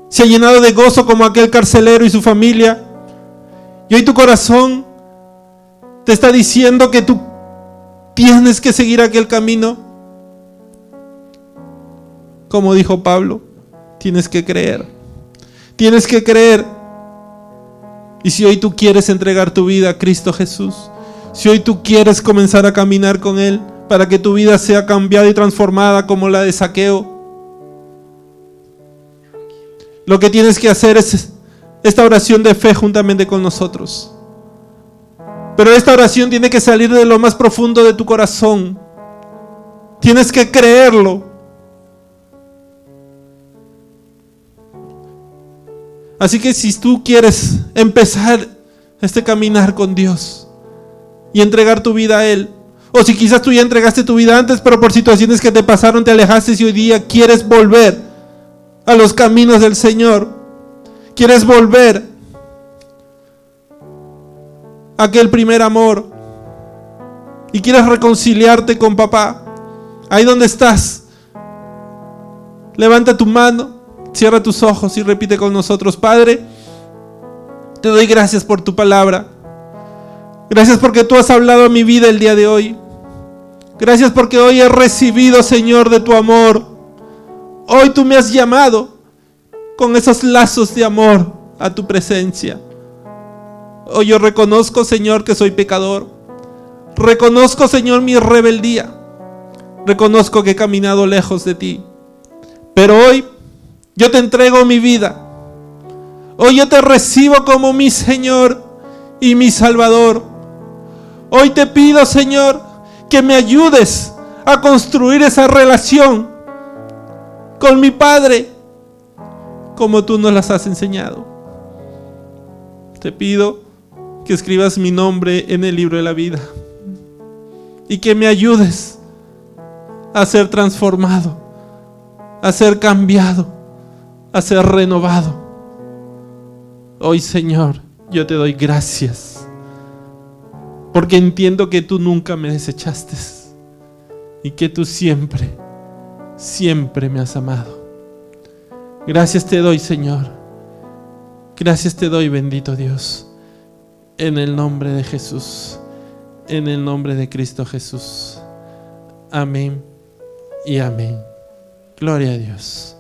se ha llenado de gozo como aquel carcelero y su familia, y hoy tu corazón te está diciendo que tú tienes que seguir aquel camino. Como dijo Pablo, tienes que creer. Tienes que creer. Y si hoy tú quieres entregar tu vida a Cristo Jesús, si hoy tú quieres comenzar a caminar con Él para que tu vida sea cambiada y transformada como la de Zaqueo, lo que tienes que hacer es esta oración de fe juntamente con nosotros. Pero esta oración tiene que salir de lo más profundo de tu corazón. Tienes que creerlo. Así que si tú quieres empezar este caminar con Dios y entregar tu vida a Él, o si quizás tú ya entregaste tu vida antes, pero por situaciones que te pasaron te alejaste y hoy día quieres volver a los caminos del Señor, quieres volver a aquel primer amor y quieres reconciliarte con papá, ahí donde estás, levanta tu mano, cierra tus ojos y repite con nosotros: Padre, te doy gracias por tu palabra. Gracias porque tú has hablado a mi vida el día de hoy. Gracias porque hoy he recibido, Señor, de tu amor. Hoy tú me has llamado con esos lazos de amor a tu presencia. Hoy yo reconozco, Señor, que soy pecador. Reconozco, Señor, mi rebeldía. Reconozco que he caminado lejos de ti. Pero hoy yo te entrego mi vida. Hoy yo te recibo como mi Señor y mi Salvador. Hoy te pido, Señor, que me ayudes a construir esa relación con mi Padre, como tú nos las has enseñado. Te pido que escribas mi nombre en el libro de la vida y que me ayudes a ser transformado, a ser cambiado, a ser renovado. Hoy, Señor, yo te doy gracias, porque entiendo que tú nunca me desechaste y que tú siempre, siempre me has amado. Gracias te doy, Señor. Gracias te doy, bendito Dios. En el nombre de Jesús, en el nombre de Cristo Jesús. Amén y amén. Gloria a Dios.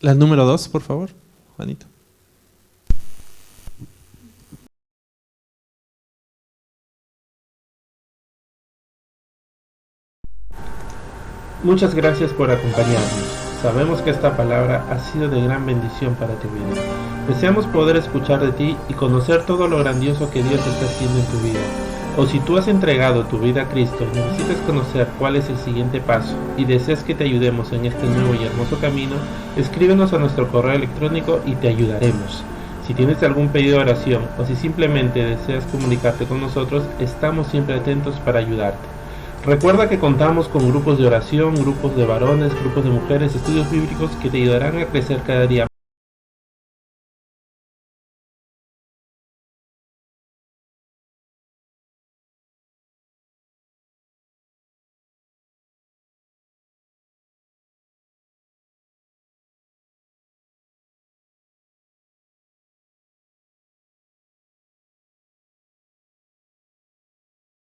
La número 2, por favor, Juanito. Muchas gracias por acompañarnos. Sabemos que esta palabra ha sido de gran bendición para tu vida. Deseamos poder escuchar de ti y conocer todo lo grandioso que Dios está haciendo en tu vida. O si tú has entregado tu vida a Cristo y necesitas conocer cuál es el siguiente paso y deseas que te ayudemos en este nuevo y hermoso camino, escríbenos a nuestro correo electrónico y te ayudaremos. Si tienes algún pedido de oración o si simplemente deseas comunicarte con nosotros, estamos siempre atentos para ayudarte. Recuerda que contamos con grupos de oración, grupos de varones, grupos de mujeres, estudios bíblicos que te ayudarán a crecer cada día